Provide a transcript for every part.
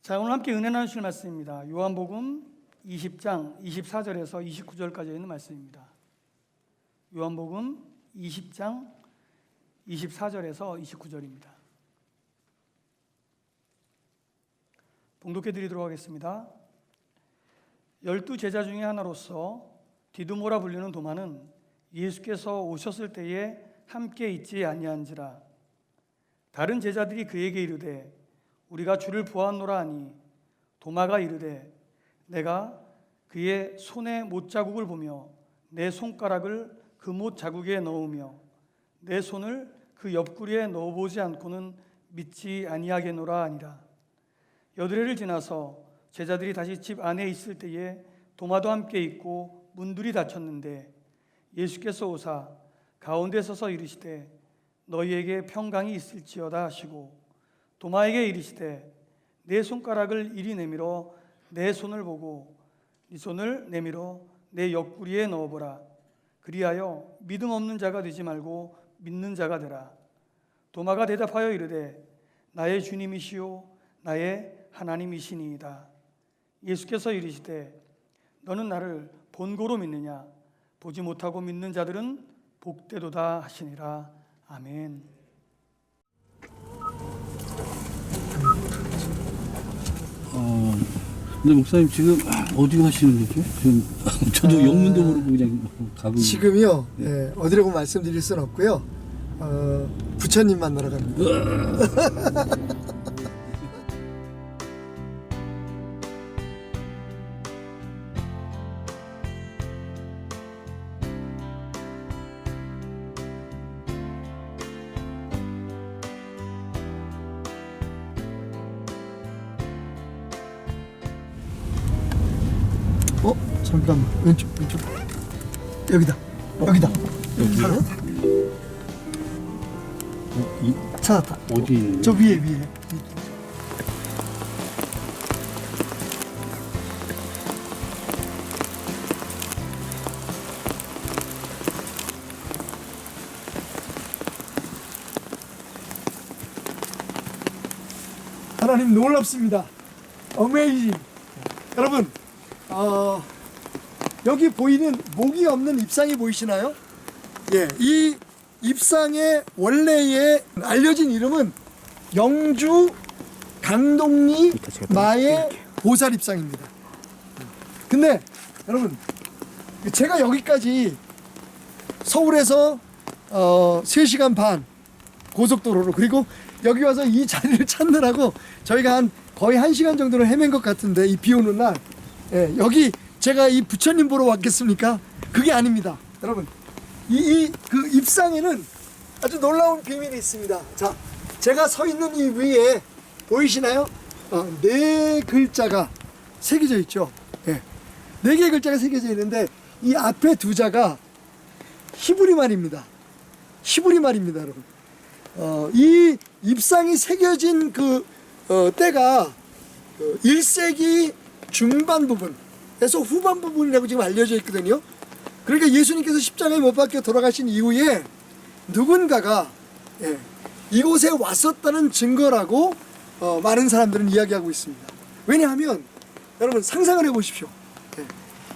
자, 오늘 함께 은혜 나누실 말씀입니다. 요한복음 20장 24절에서 29절까지 있는 말씀입니다. 요한복음 20장 24절에서 29절입니다. 봉독해 드리도록 하겠습니다. 12제자 중에 하나로서 디두모라 불리는 도마는 예수께서 오셨을 때에 함께 있지 아니한지라. 다른 제자들이 그에게 이르되 우리가 주를 보았노라 하니 도마가 이르되 내가 그의 손에 못자국을 보며 내 손가락을 그 못자국에 넣으며 내 손을 그 옆구리에 넣어보지 않고는 믿지 아니하겠노라 하니라. 여드레를 지나서 제자들이 다시 집 안에 있을 때에 도마도 함께 있고 문들이 닫혔는데 예수께서 오사 가운데 서서 이르시되 너희에게 평강이 있을지어다 하시고 도마에게 이르시되 내 손가락을 이리 내밀어 내 손을 보고 네 손을 내밀어 내 옆구리에 넣어보라. 그리하여 믿음 없는 자가 되지 말고 믿는 자가 되라. 도마가 대답하여 이르되 나의 주님이시요 나의 하나님이시니이다. 예수께서 이르시되 너는 나를 본고로 믿느냐? 보지 못하고 믿는 자들은 복되도다 하시니라. 아멘. 근데 목사님 지금 어디 가시는 거죠? 지금 저도 영문도 모르고 그냥 가고 지금요. 네, 어디라고 말씀드릴 수는 없고요. 부처님 만나러 갑니다. 잠깐만, 왼쪽 여기다. 여기요? 찾았다. 어디 있는 저 위에 하나님 놀랍습니다. 어메이징. 여러분, 여기 보이는 목이 없는 입상이 보이시나요? 예, 이 입상의 원래의 알려진 이름은 영주 강동리 마의 보살 입상입니다. 근데 여러분, 제가 여기까지 서울에서 3시간 반 고속도로로, 그리고 여기 와서 이 자리를 찾느라고 저희가 거의 1시간 정도를 헤맨 것 같은데, 이 비 오는 날, 예, 여기 제가 이 부처님 보러 왔겠습니까? 그게 아닙니다. 여러분, 그 입상에는 아주 놀라운 비밀이 있습니다. 자, 제가 서 있는 이 위에 보이시나요? 4글자가 새겨져 있죠. 예, 4개의 글자가 새겨져 있는데 이 앞에 2자가 히브리 말입니다. 여러분. 이 입상이 새겨진 때가 1세기 중반 부분에서 후반 부분이라고 지금 알려져 있거든요. 그러니까 예수님께서 십자가에 못 박혀 돌아가신 이후에 누군가가 이곳에 왔었다는 증거라고 많은 사람들은 이야기하고 있습니다. 왜냐하면 여러분 상상을 해보십시오.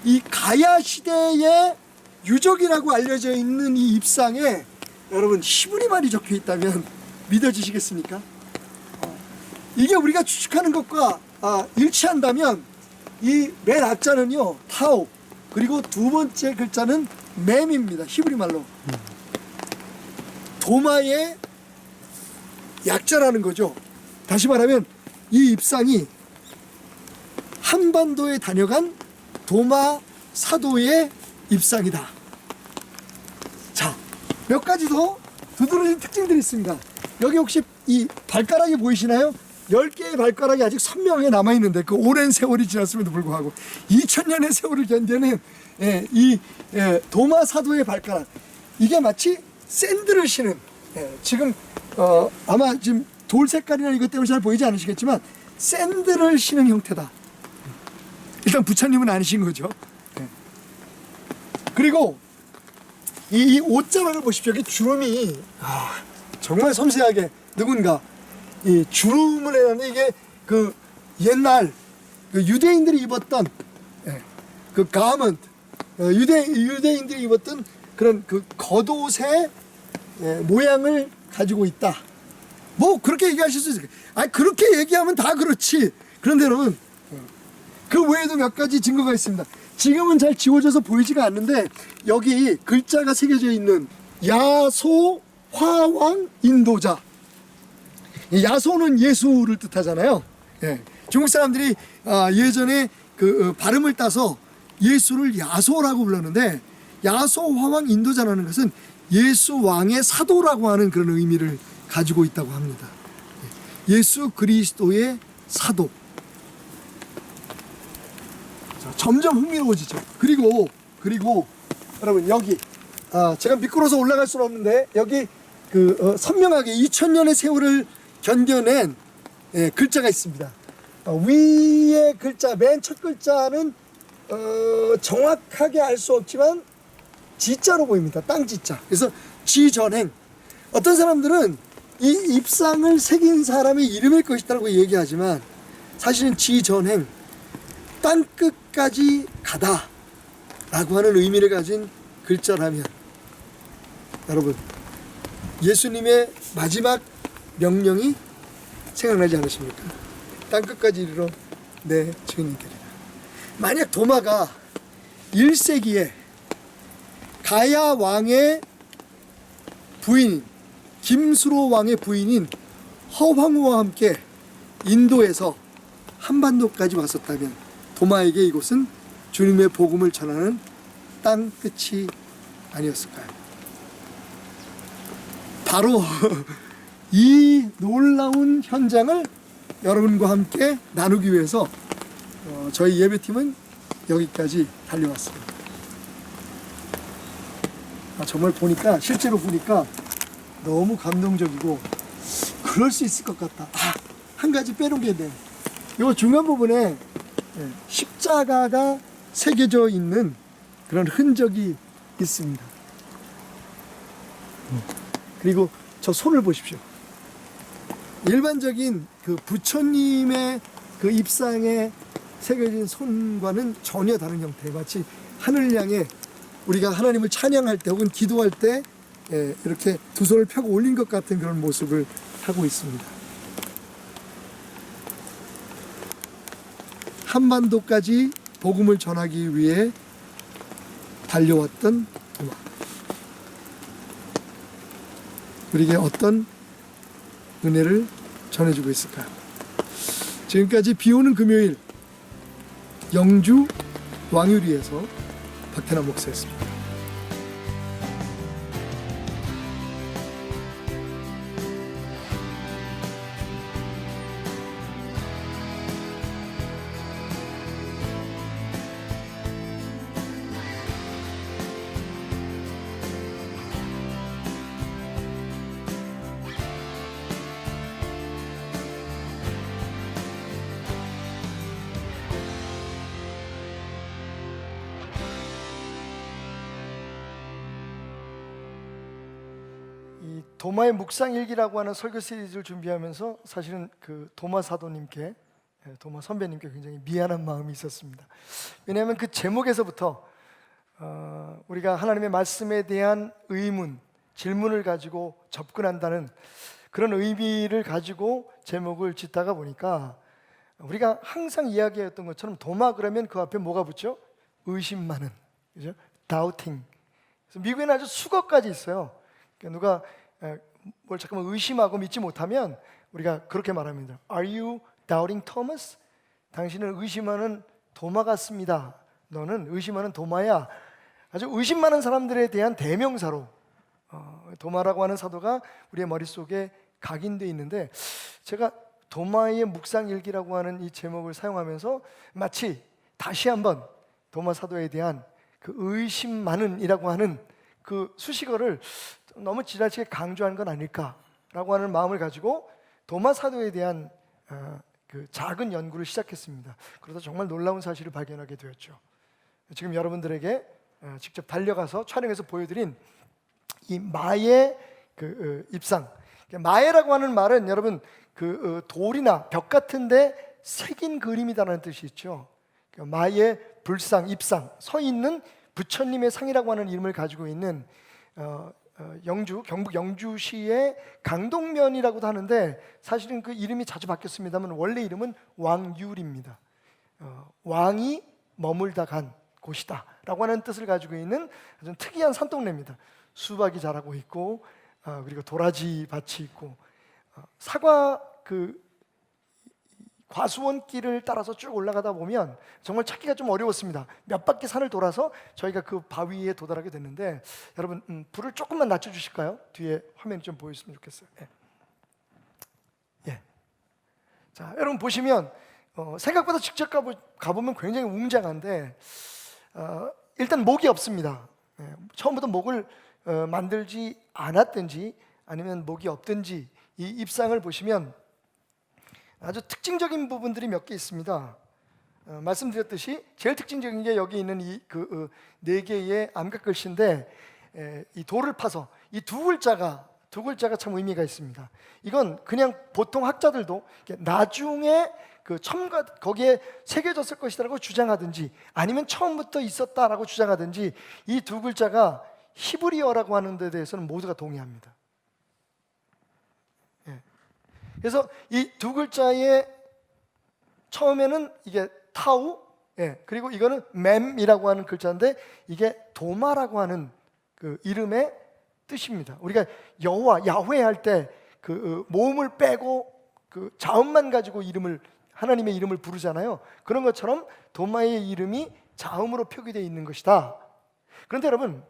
이 가야 시대의 유적이라고 알려져 있는 이 입상에 여러분 히브리 말이 적혀 있다면 믿어지시겠습니까? 이게 우리가 추측하는 것과 일치한다면 이 맨 앞자는요 타오, 그리고 두 번째 글자는 맴입니다. 히브리 말로 도마의 약자라는 거죠. 다시 말하면 이 입상이 한반도에 다녀간 도마 사도의 입상이다. 자, 몇 가지 더 두드러진 특징들이 있습니다. 여기 혹시 이 발가락이 보이시나요? 10개의 발가락이 아직 선명하게 남아있는데, 그 오랜 세월이 지났음에도 불구하고 2000년의 세월을 견뎌낸 이 도마 사도의 발가락, 이게 마치 샌들을 신은, 지금 아마 지금 돌 색깔이나 이것 때문에 잘 보이지 않으시겠지만 샌들을 신은 형태다. 일단 부처님은 아니신 거죠. 그리고 이 옷자락을 보십시오. 여기 주름이 정말 섬세하게 누군가 이 주름을 해놨는데, 이게 옛날 그 유대인들이 입었던 그 가먼트, 유대인들이 입었던 그런 그 겉옷의 모양을 가지고 있다. 뭐 그렇게 얘기하실 수 있어요. 아니 그렇게 얘기하면 다 그렇지. 그런데 여러분 그 외에도 몇 가지 증거가 있습니다. 지금은 잘 지워져서 보이지가 않는데 여기 글자가 새겨져 있는 야소 화왕 인도자. 야소는 예수를 뜻하잖아요. 중국 사람들이 예전에 그 발음을 따서 예수를 야소라고 불렀는데 야소 화왕 인도자라는 것은 예수 왕의 사도라고 하는 그런 의미를 가지고 있다고 합니다. 예수 그리스도의 사도. 자, 점점 흥미로워지죠. 그리고 여러분 여기 제가 미끄러서 올라갈 수는 없는데 여기 그 선명하게 2000년의 세월을 견뎌낸 글자가 있습니다. 위의 글자, 맨 첫 글자는 정확하게 알 수 없지만 지자로 보입니다. 땅 지자. 그래서 지전행. 어떤 사람들은 이 입상을 새긴 사람의 이름일 것이라고 얘기하지만 사실은 지전행, 땅 끝까지 가다 라고 하는 의미를 가진 글자라면 여러분 예수님의 마지막 명령이 생각나지 않으십니까? 땅 끝까지 이르러 내 증인이 되리라. 만약 도마가 1세기에 가야 왕의 부인인 김수로 왕의 부인인 허황후와 함께 인도에서 한반도까지 왔었다면 도마에게 이곳은 주님의 복음을 전하는 땅 끝이 아니었을까요? 바로 이 놀라운 현장을 여러분과 함께 나누기 위해서 저희 예배팀은 여기까지 달려왔습니다. 정말 보니까 실제로 보니까 너무 감동적이고 그럴 수 있을 것 같다. 한 가지 빼놓은 게 있네. 이 중간 부분에 십자가가 새겨져 있는 그런 흔적이 있습니다. 그리고 저 손을 보십시오. 일반적인 그 부처님의 그 입상에 새겨진 손과는 전혀 다른 형태. 마치 하늘 향해 우리가 하나님을 찬양할 때 혹은 기도할 때 이렇게 두 손을 펴고 올린 것 같은 그런 모습을 하고 있습니다. 한반도까지 복음을 전하기 위해 달려왔던 도마. 우리에게 어떤 은혜를 전해주고 있을까요? 지금까지 비오는 금요일 영주 왕유리에서 박태남 목사였습니다. 이 도마의 묵상일기라고 하는 설교 시리즈를 준비하면서 사실은 그 도마 사도님께, 도마 선배님께 굉장히 미안한 마음이 있었습니다. 왜냐하면 그 제목에서부터 우리가 하나님의 말씀에 대한 의문, 질문을 가지고 접근한다는 그런 의미를 가지고 제목을 짓다가 보니까 우리가 항상 이야기했던 것처럼 도마 그러면 그 앞에 뭐가 붙죠? 의심 많은, 그죠? doubting. 그래서 미국에는 아주 수거까지 있어요. 그러니까 누가 뭘 잠깐만 의심하고 믿지 못하면 우리가 그렇게 말합니다. Are you doubting Thomas? 당신은 의심하는 도마 같습니다. 너는 의심하는 도마야. 아주 의심 많은 사람들에 대한 대명사로 도마라고 하는 사도가 우리의 머릿속에 각인되어 있는데, 제가 도마의 묵상일기라고 하는 이 제목을 사용하면서 마치 다시 한번 도마 사도에 대한 그 의심 많은이라고 하는 그 수식어를 너무 지나치게 강조한 건 아닐까라고 하는 마음을 가지고 도마 사도에 대한 그 작은 연구를 시작했습니다. 그러다 정말 놀라운 사실을 발견하게 되었죠. 지금 여러분들에게 직접 달려가서 촬영해서 보여드린 이 마의 그 입상. 마에라고 하는 말은 여러분 그 돌이나 벽 같은데 새긴 그림이다라는 뜻이 있죠. 마의 불상, 입상, 서 있는 부처님의 상이라고 하는 이름을 가지고 있는 영주, 경북 영주시의 강동면이라고도 하는데 사실은 그 이름이 자주 바뀌었습니다만 원래 이름은 왕율입니다. 왕이 머물다 간 곳이다 라고 하는 뜻을 가지고 있는 아주 특이한 산동네입니다. 수박이 자라고 있고 그리고 도라지 밭이 있고 사과 과수원 길을 따라서 쭉 올라가다 보면 정말 찾기가 좀 어려웠습니다. 몇 바퀴 산을 돌아서 저희가 그 바위에 도달하게 됐는데 여러분 불을 조금만 낮춰주실까요? 뒤에 화면이 좀 보였으면 좋겠어요. 예. 자, 여러분 보시면 생각보다 직접 가보면 굉장히 웅장한데 일단 목이 없습니다. 처음부터 목을 만들지 않았든지 아니면 목이 없든지 이 입상을 보시면 아주 특징적인 부분들이 몇 개 있습니다. 말씀드렸듯이 제일 특징적인 게 여기 있는 이 네 개의 암각 글씨인데 이 돌을 파서 이 두 글자가 참 의미가 있습니다. 이건 그냥 보통 학자들도 나중에 거기에 새겨졌을 것이라고 주장하든지 아니면 처음부터 있었다라고 주장하든지 이 두 글자가 히브리어라고 하는 데 대해서는 모두가 동의합니다. 그래서 이 두 글자의 처음에는 이게 타우, 그리고 이거는 맴이라고 하는 글자인데 이게 도마라고 하는 그 이름의 뜻입니다. 우리가 여호와 야훼 할 때 모음을 빼고 자음만 가지고 하나님의 이름을 부르잖아요. 그런 것처럼 도마의 이름이 자음으로 표기되어 있는 것이다. 그런데 여러분,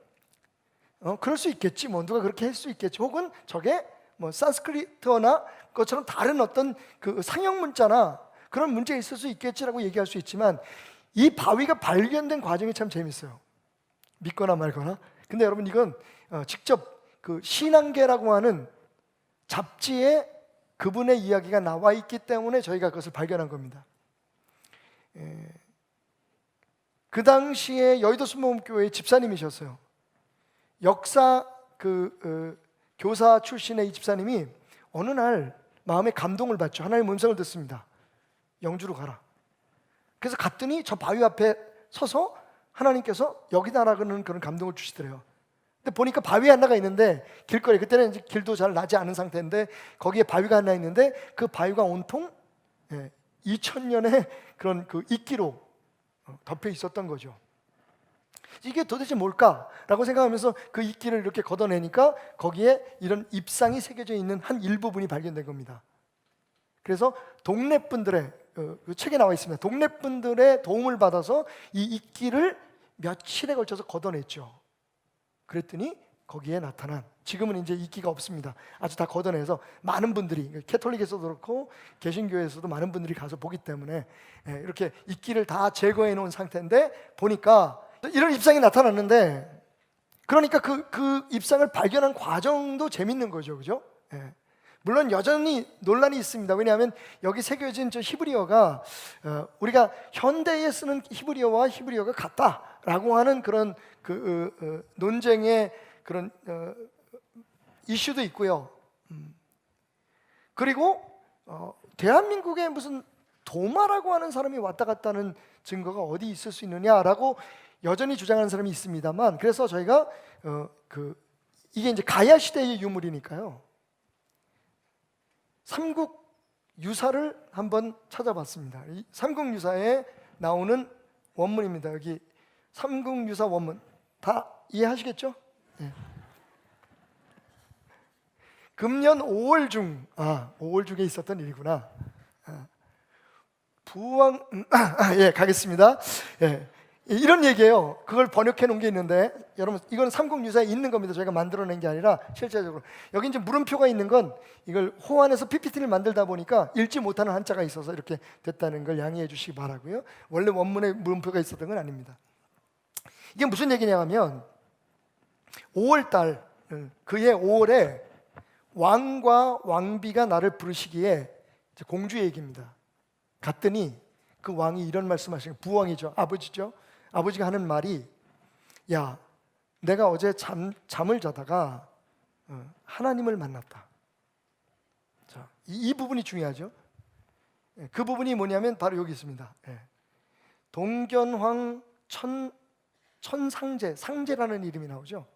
그럴 수 있겠지. 누가 그렇게 할 수 있겠지. 혹은 저게 산스크리트어나 것처럼 다른 어떤 상형 문자나 그런 문제가 있을 수 있겠지라고 얘기할 수 있지만 이 바위가 발견된 과정이 참 재밌어요. 믿거나 말거나. 근데 여러분 이건 직접 신앙계라고 하는 잡지에 그분의 이야기가 나와 있기 때문에 저희가 그것을 발견한 겁니다. 그 당시에 여의도 순복음교회 집사님이셨어요. 역사 교사 출신의 이 집사님이 어느 날 마음에 감동을 받죠. 하나님의 음성을 듣습니다. 영주로 가라. 그래서 갔더니 저 바위 앞에 서서 하나님께서 여기다라는 그런 감동을 주시더래요. 근데 보니까 바위 하나가 있는데 길거리, 그때는 이제 길도 잘 나지 않은 상태인데 거기에 바위가 하나 있는데 그 바위가 온통 2000년의 그런 이끼로 덮여 있었던 거죠. 이게 도대체 뭘까라고 생각하면서 그 이끼를 이렇게 걷어내니까 거기에 이런 입상이 새겨져 있는 한 일부분이 발견된 겁니다. 그래서 동네 분들의 책에 나와 있습니다. 동네 분들의 도움을 받아서 이 이끼를 며칠에 걸쳐서 걷어냈죠. 그랬더니 거기에 나타난, 지금은 이제 이끼가 없습니다. 아주 다 걷어내서 많은 분들이, 캐톨릭에서도 그렇고 개신교에서도 많은 분들이 가서 보기 때문에 이렇게 이끼를 다 제거해 놓은 상태인데 보니까 이런 입상이 나타났는데, 그러니까 그 입상을 발견한 과정도 재밌는 거죠, 그죠? 물론 여전히 논란이 있습니다. 왜냐하면 여기 새겨진 저 히브리어가 우리가 현대에 쓰는 히브리어와 히브리어가 같다라고 하는 그런 논쟁의 그런 이슈도 있고요. 그리고 대한민국에 무슨 도마라고 하는 사람이 왔다 갔다 하는 증거가 어디 있을 수 있느냐라고 여전히 주장하는 사람이 있습니다만, 그래서 저희가 이게 이제 가야 시대의 유물이니까요. 삼국 유사를 한번 찾아봤습니다. 이 삼국 유사에 나오는 원문입니다. 여기 삼국 유사 원문 다 이해하시겠죠? 네. 금년 5월 중, 5월 중에 있었던 일이구나. 부왕, 가겠습니다. 이런 얘기예요. 그걸 번역해 놓은 게 있는데, 여러분 이건 삼국유사에 있는 겁니다. 저희가 만들어낸 게 아니라 실제적으로 여기 이제 물음표가 있는 건 이걸 호환해서 PPT를 만들다 보니까 읽지 못하는 한자가 있어서 이렇게 됐다는 걸 양해해 주시기 바라고요. 원래 원문에 물음표가 있었던 건 아닙니다. 이게 무슨 얘기냐면 5월달, 그해 5월에 왕과 왕비가 나를 부르시기에, 공주 얘기입니다. 갔더니 그 왕이 이런 말씀하시는, 부왕이죠, 아버지죠. 아버지가 하는 말이, 야, 내가 어제 잠을 자다가 하나님을 만났다. 자, 이 부분이 중요하죠. 그 부분이 뭐냐면 바로 여기 있습니다. 동견황 천상제, 상제라는 이름이 나오죠.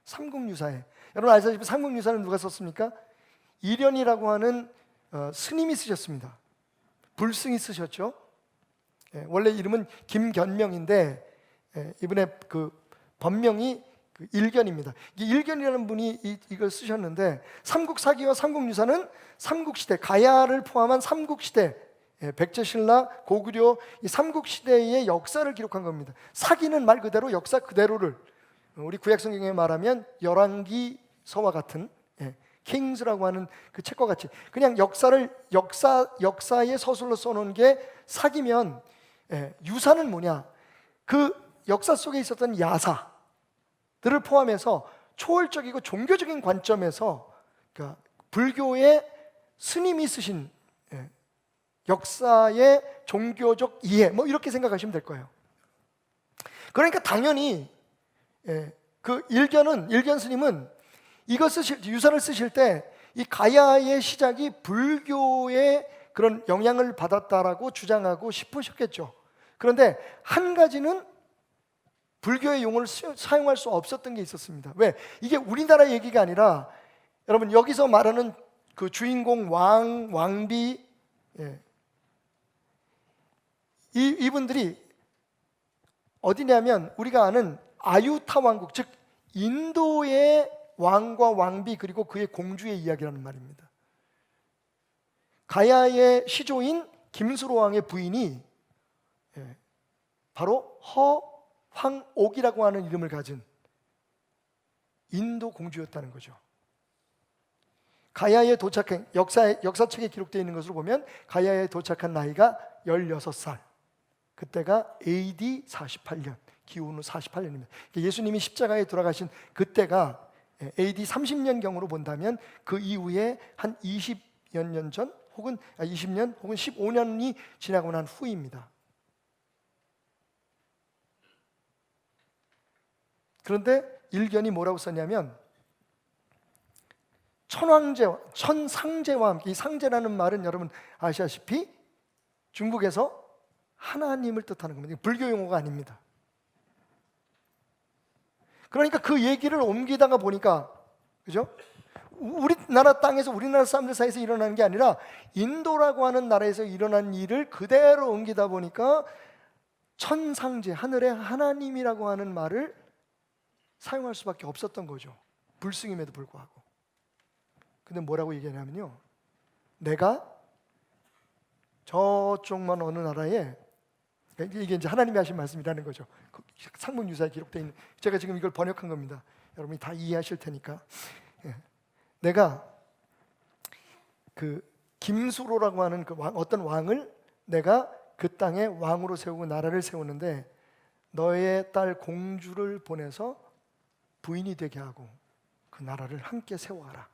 삼국유사에. 여러분 아시다시피 삼국유사는 누가 썼습니까? 이련이라고 하는 스님이 쓰셨습니다. 불승이 쓰셨죠. 원래 이름은 김견명인데 이번에 그 법명이 그 일견입니다. 이 일견이라는 분이 이걸 쓰셨는데 삼국사기와 삼국유사는 삼국시대, 가야를 포함한 삼국시대, 백제신라, 고구려 이 삼국시대의 역사를 기록한 겁니다. 사기는 말 그대로 역사 그대로를, 우리 구약성경에 말하면 열왕기서와 같은 킹스라고 하는 그 책과 같이 그냥 역사의 서술로 써놓은 게 사기면, 유사는 뭐냐? 그 역사 속에 있었던 야사들을 포함해서 초월적이고 종교적인 관점에서, 그러니까 불교의 스님이 쓰신 역사의 종교적 이해, 뭐 이렇게 생각하시면 될 거예요. 그러니까 당연히 그 일견 스님은 이거 유사를 쓰실 때 이 가야의 시작이 불교의 그런 영향을 받았다라고 주장하고 싶으셨겠죠. 그런데 한 가지는 불교의 용어를 사용할 수 없었던 게 있었습니다. 왜? 이게 우리나라 얘기가 아니라 여러분 여기서 말하는 그 주인공 왕비, 이분들이 어디냐면 우리가 아는 아유타 왕국, 즉 인도의 왕과 왕비 그리고 그의 공주의 이야기라는 말입니다. 가야의 시조인 김수로 왕의 부인이 바로 허황옥이라고 하는 이름을 가진 인도 공주였다는 거죠. 가야에 도착한 역사책에 기록되어 있는 것으로 보면 가야에 도착한 나이가 16살. 그때가 AD 48년, 기원 후 48년입니다. 예수님이 십자가에 돌아가신 그때가 AD 30년경으로 본다면 그 이후에 한 20여 년 전 혹은 20년 혹은 15년이 지나고 난 후입니다. 그런데 일견이 뭐라고 썼냐면 천상제와 함께, 이 상제라는 말은 여러분 아시다시피 중국에서 하나님을 뜻하는 겁니다. 불교 용어가 아닙니다. 그러니까 그 얘기를 옮기다가 보니까, 그죠? 우리나라 땅에서 우리나라 사람들 사이에서 일어나는 게 아니라 인도라고 하는 나라에서 일어난 일을 그대로 옮기다 보니까 천상제, 하늘의 하나님이라고 하는 말을 사용할 수밖에 없었던 거죠. 불승임에도 불구하고. 근데 뭐라고 얘기하냐면요, 내가 저쪽만 어느 나라에, 이게 이제 하나님이 하신 말씀이라는 거죠. 상문유사에 기록되어 있는, 제가 지금 이걸 번역한 겁니다. 여러분이 다 이해하실 테니까. 내가 그 김수로라고 하는 그 어떤 왕을 내가 그 땅에 왕으로 세우고 나라를 세우는데 너의 딸 공주를 보내서 부인이 되게 하고 그 나라를 함께 세워하라.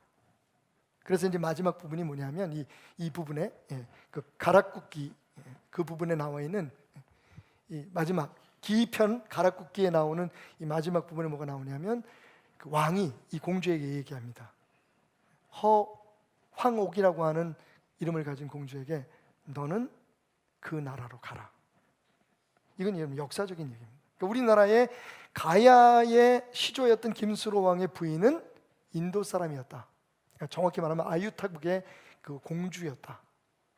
그래서 이제 마지막 부분이 뭐냐면 이 부분에 그 가락국기, 그 부분에 나와 있는 이 마지막 기편 가락국기에 나오는 이 마지막 부분에 뭐가 나오냐면 그 왕이 이 공주에게 얘기합니다. 허황옥이라고 하는 이름을 가진 공주에게 너는 그 나라로 가라. 이건 역사적인 얘기입니다. 그러니까 우리나라의 가야의 시조였던 김수로 왕의 부인은 인도 사람이었다. 그러니까 정확히 말하면 아유타국의 그 공주였다.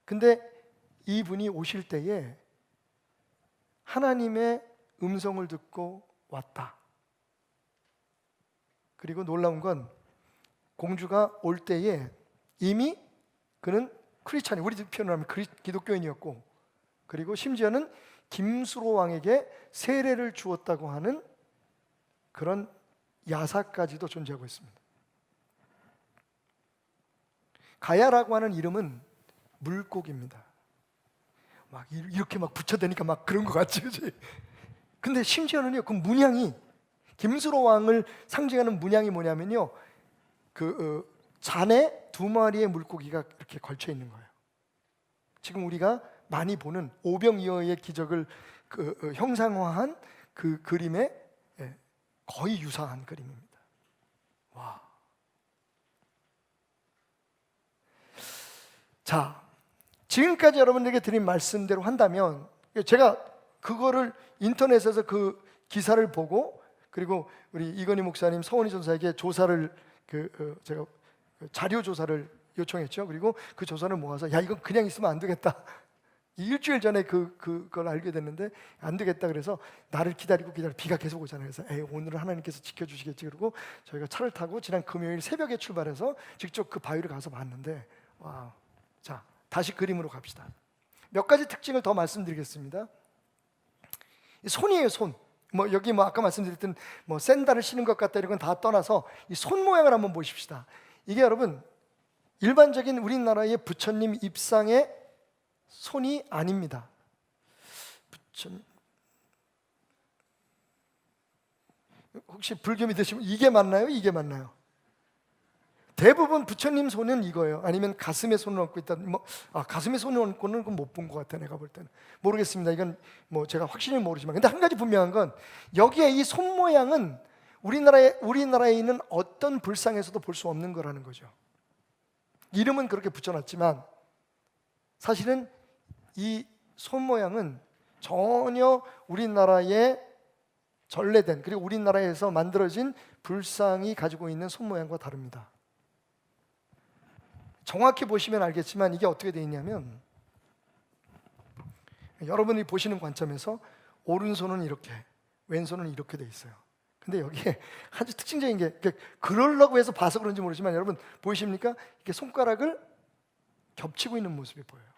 근데 이분이 오실 때에 하나님의 음성을 듣고 왔다. 그리고 놀라운 건 공주가 올 때에 이미 그는 크리스찬이, 우리 표현을 하면 기독교인이었고, 그리고 심지어는 김수로 왕에게 세례를 주었다고 하는 그런 야사까지도 존재하고 있습니다. 가야라고 하는 이름은 물고기입니다. 막 이렇게 막 붙여대니까 막 그런 것 같지, 그치? 근데 심지어는요, 그 문양이, 김수로 왕을 상징하는 문양이 뭐냐면요, 그 잔에 2마리의 물고기가 이렇게 걸쳐 있는 거예요. 지금 우리가 많이 보는 오병이어의 기적을 형상화한 그 그림에 거의 유사한 그림입니다. 와. 자, 지금까지 여러분들에게 드린 말씀대로 한다면, 제가 그거를 인터넷에서 그 기사를 보고, 그리고 우리 이건희 목사님, 서원희 전사에게 조사를 제가 자료 조사를 요청했죠. 그리고 그 조사를 모아서 야, 이건 그냥 있으면 안 되겠다. 일주일 전에 그걸 알게 됐는데 안 되겠다. 그래서 나를 기다리고 비가 계속 오잖아요. 그래서 에이, 오늘은 하나님께서 지켜주시겠지. 그러고 저희가 차를 타고 지난 금요일 새벽에 출발해서 직접 그 바위를 가서 봤는데, 와, 자, 다시 그림으로 갑시다. 몇 가지 특징을 더 말씀드리겠습니다. 이 손이에요, 손. 여기 아까 말씀드렸던 샌들을 신은 것 같다 이런 건 다 떠나서 이 손 모양을 한번 보십시다. 이게 여러분 일반적인 우리나라의 부처님 입상의 손이 아닙니다. 혹시 불교 믿으시면 이게 맞나요? 이게 맞나요? 대부분 부처님 손은 이거예요. 아니면 가슴에 손을 얹고 있다. 가슴에 손을 얹고는 못 본 것 같아. 내가 볼 때는 모르겠습니다. 이건 제가 확실히 모르지만, 근데 한 가지 분명한 건 여기에 이 손 모양은 우리나라에 있는 어떤 불상에서도 볼 수 없는 거라는 거죠. 이름은 그렇게 붙여놨지만 사실은 이 손 모양은 전혀 우리나라에 전래된, 그리고 우리나라에서 만들어진 불상이 가지고 있는 손 모양과 다릅니다. 정확히 보시면 알겠지만 이게 어떻게 되어 있냐면, 여러분이 보시는 관점에서 오른손은 이렇게, 왼손은 이렇게 되어 있어요. 근데 여기에 아주 특징적인 게, 그러려고 해서 봐서 그런지 모르지만 여러분 보이십니까? 이렇게 손가락을 겹치고 있는 모습이 보여요.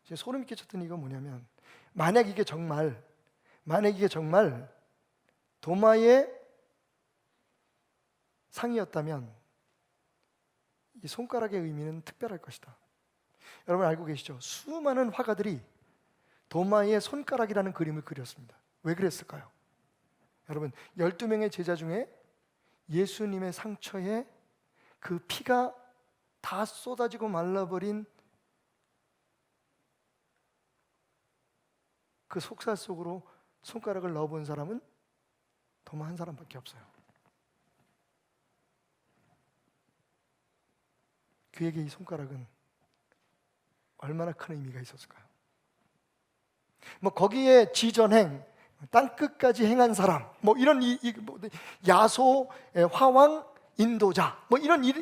제 소름 끼쳤던 이유가 뭐냐면, 만약 이게 정말 도마의 상이었다면 이 손가락의 의미는 특별할 것이다. 여러분 알고 계시죠? 수많은 화가들이 도마의 손가락이라는 그림을 그렸습니다. 왜 그랬을까요? 여러분 12명의 제자 중에 예수님의 상처에 그 피가 다 쏟아지고 말라버린 그 속살 속으로 손가락을 넣어본 사람은 도마 한 사람밖에 없어요. 그에게 이 손가락은 얼마나 큰 의미가 있었을까요? 거기에 지전행, 땅끝까지 행한 사람, 이런 야소, 화왕, 인도자,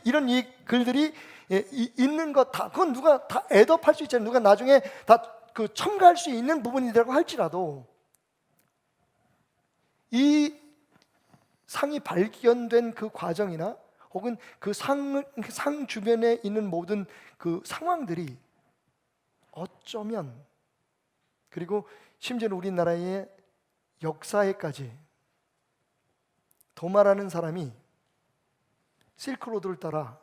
이런 이 글들이 있는 것 다, 그건 누가 다 애덕할 수 있잖아요. 누가 나중에 다 첨가할 수 있는 부분이라고 할지라도 이 상이 발견된 그 과정이나 혹은 그 상 주변에 있는 모든 그 상황들이 어쩌면, 그리고 심지어는 우리나라의 역사에까지 도마라는 사람이 실크로드를 따라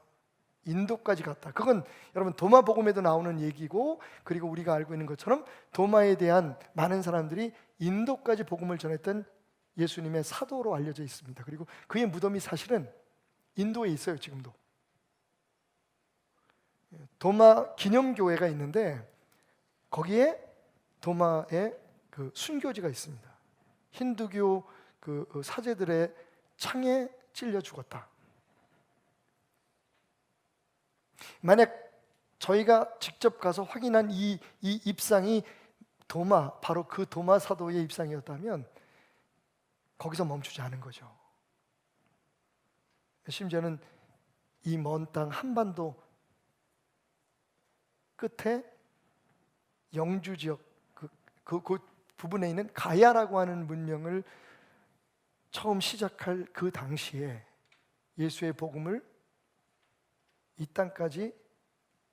인도까지 갔다. 그건 여러분 도마복음에도 나오는 얘기고, 그리고 우리가 알고 있는 것처럼 도마에 대한 많은 사람들이 인도까지 복음을 전했던 예수님의 사도로 알려져 있습니다. 그리고 그의 무덤이 사실은 인도에 있어요. 지금도 도마 기념교회가 있는데 거기에 도마의 그 순교지가 있습니다. 힌두교 그 사제들의 창에 찔려 죽었다. 만약 저희가 직접 가서 확인한 이 입상이 바로 그 도마 사도의 입상이었다면 거기서 멈추지 않은 거죠. 심지어는 이 먼 땅 한반도 끝에 영주 지역 그 부분에 있는 가야라고 하는 문명을 처음 시작할 그 당시에 예수의 복음을 이 땅까지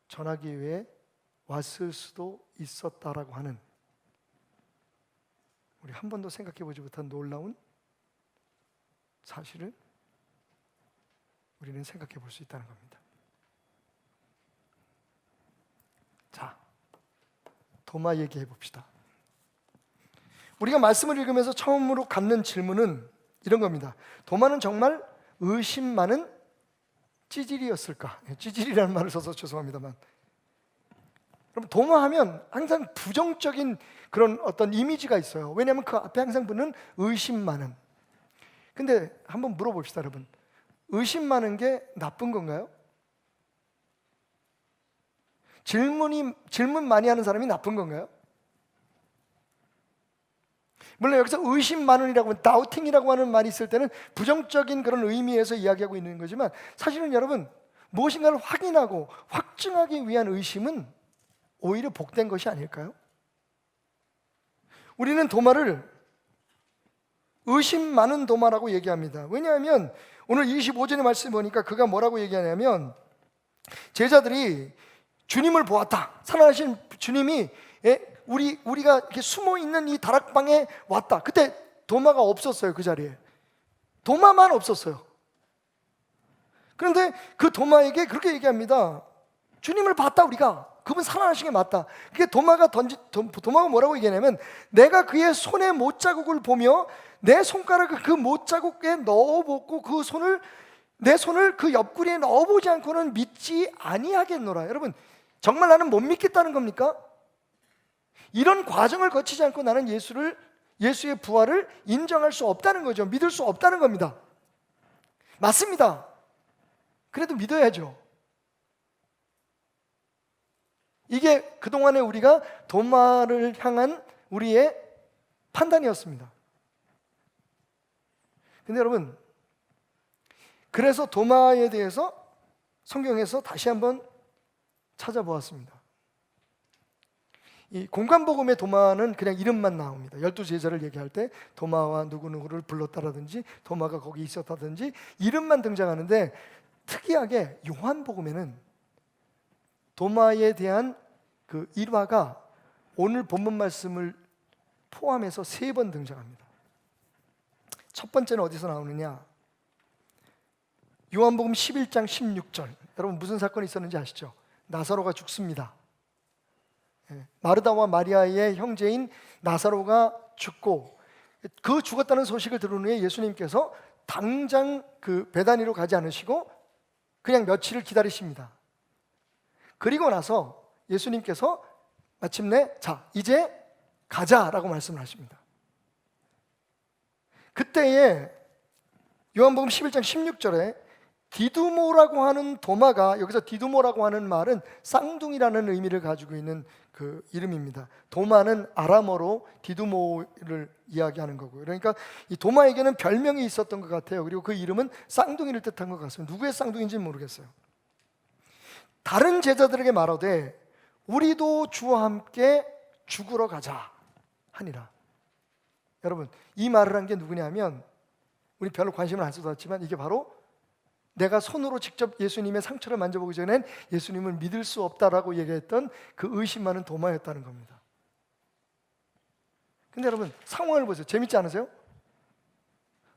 전하기 위해 왔을 수도 있었다라고 하는, 우리 한 번도 생각해 보지 못한 놀라운 사실을 우리는 생각해 볼 수 있다는 겁니다. 자, 도마 얘기해 봅시다. 우리가 말씀을 읽으면서 처음으로 갖는 질문은 이런 겁니다. 도마는 정말 의심 많은 찌질이었을까? 찌질이라는 말을 써서 죄송합니다만, 여러분 도마하면 항상 부정적인 그런 어떤 이미지가 있어요. 왜냐하면 그 앞에 항상 붙는 의심 많은. 근데 한번 물어봅시다, 여러분. 의심 많은 게 나쁜 건가요? 질문 많이 하는 사람이 나쁜 건가요? 물론 여기서 의심 많은이라고, 다우팅이라고 하는 말이 있을 때는 부정적인 그런 의미에서 이야기하고 있는 거지만, 사실은 여러분, 무엇인가를 확인하고 확증하기 위한 의심은 오히려 복된 것이 아닐까요? 우리는 도마를 의심 많은 도마라고 얘기합니다. 왜냐하면 오늘 25절의 말씀 보니까 그가 뭐라고 얘기하냐면, 제자들이 주님을 보았다. 살아나신 주님이 우리가 이렇게 숨어 있는 이 다락방에 왔다. 그때 도마가 없었어요. 그 자리에 도마만 없었어요. 그런데 그 도마에게 그렇게 얘기합니다. 주님을 봤다. 우리가 그분 살아나신 게 맞다. 그게 도마가 뭐라고 얘기하냐면, 내가 그의 손에 못자국을 보며 내 손가락을 그 못자국에 넣어보고 내 손을 그 옆구리에 넣어보지 않고는 믿지 아니하겠노라. 여러분, 정말 나는 못 믿겠다는 겁니까? 이런 과정을 거치지 않고 나는 예수의 부활을 인정할 수 없다는 거죠. 믿을 수 없다는 겁니다. 맞습니다. 그래도 믿어야죠. 이게 그동안에 우리가 도마를 향한 우리의 판단이었습니다. 근데 여러분, 그래서 도마에 대해서 성경에서 다시 한번 찾아보았습니다. 이 공관복음의 도마는 그냥 이름만 나옵니다. 12제자를 얘기할 때 도마와 누구누구를 불렀다라든지 도마가 거기 있었다든지 이름만 등장하는데, 특이하게 요한복음에는 도마에 대한 그 일화가 오늘 본문 말씀을 포함해서 3번 등장합니다. 첫 번째는 어디서 나오느냐? 요한복음 11장 16절. 여러분, 무슨 사건이 있었는지 아시죠? 나사로가 죽습니다. 마르다와 마리아의 형제인 나사로가 죽고, 그 죽었다는 소식을 들은 후에 예수님께서 당장 그 베다니로 가지 않으시고 그냥 며칠을 기다리십니다. 그리고 나서 예수님께서 마침내 자, 이제 가자라고 말씀을 하십니다. 그때에 요한복음 11장 16절에 디두모라고 하는 도마가, 여기서 디두모라고 하는 말은 쌍둥이라는 의미를 가지고 있는 그 이름입니다. 도마는 아람어로 디두모를 이야기하는 거고요. 그러니까 이 도마에게는 별명이 있었던 것 같아요. 그리고 그 이름은 쌍둥이를 뜻한 것 같습니다. 누구의 쌍둥이인지는 모르겠어요. 다른 제자들에게 말하되 우리도 주와 함께 죽으러 가자 하니라. 여러분, 이 말을 한 게 누구냐면, 우리 별로 관심을 안 쏟았지만 이게 바로 내가 손으로 직접 예수님의 상처를 만져보기 전엔 예수님을 믿을 수 없다라고 얘기했던 그 의심 많은 도마였다는 겁니다. 근데 여러분, 상황을 보세요. 재밌지 않으세요?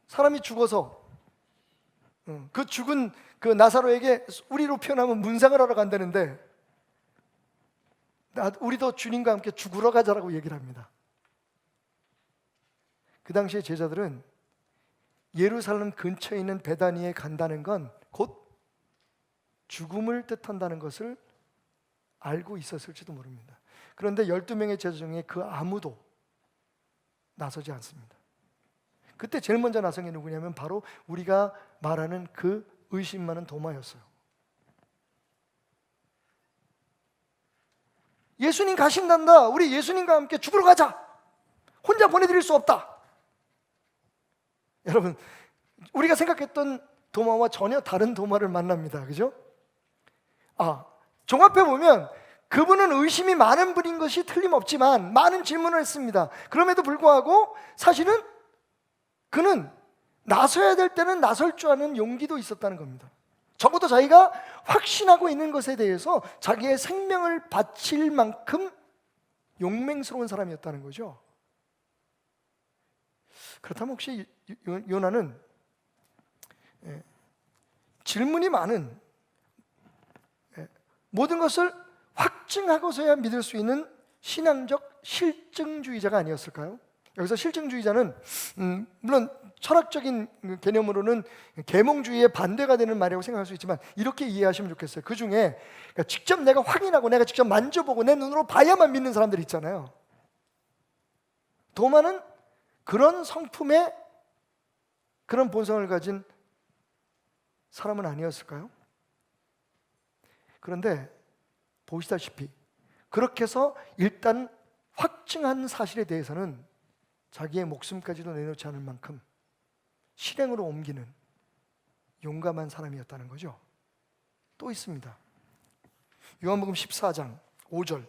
사람이 죽어서 그 죽은 그 나사로에게 우리로 표현하면 문상을 하러 간다는데, 우리도 주님과 함께 죽으러 가자라고 얘기를 합니다. 그 당시에 제자들은 예루살렘 근처에 있는 베다니에 간다는 건 곧 죽음을 뜻한다는 것을 알고 있었을지도 모릅니다. 그런데 12명의 제자 중에 그 아무도 나서지 않습니다. 그때 제일 먼저 나선 게 누구냐면 바로 우리가 말하는 그 의심 많은 도마였어요. 예수님 가신단다. 우리 예수님과 함께 죽으러 가자. 혼자 보내드릴 수 없다. 여러분, 우리가 생각했던 도마와 전혀 다른 도마를 만납니다. 그죠? 종합해 보면 그분은 의심이 많은 분인 것이 틀림없지만 많은 질문을 했습니다. 그럼에도 불구하고 사실은 그는 나서야 될 때는 나설 줄 아는 용기도 있었다는 겁니다. 적어도 자기가 확신하고 있는 것에 대해서 자기의 생명을 바칠 만큼 용맹스러운 사람이었다는 거죠. 그렇다면 혹시 요나는 질문이 많은, 모든 것을 확증하고서야 믿을 수 있는 신앙적 실증주의자가 아니었을까요? 여기서 실증주의자는 물론 철학적인 개념으로는 계몽주의의 반대가 되는 말이라고 생각할 수 있지만 이렇게 이해하시면 좋겠어요. 그 중에 그러니까 직접 내가 확인하고 내가 직접 만져보고 내 눈으로 봐야만 믿는 사람들 있잖아요. 도마는 그런 성품의 그런 본성을 가진 사람은 아니었을까요? 그런데 보시다시피 그렇게 해서 일단 확증한 사실에 대해서는 자기의 목숨까지도 내놓지 않을 만큼 실행으로 옮기는 용감한 사람이었다는 거죠. 또 있습니다. 요한복음 14장 5절.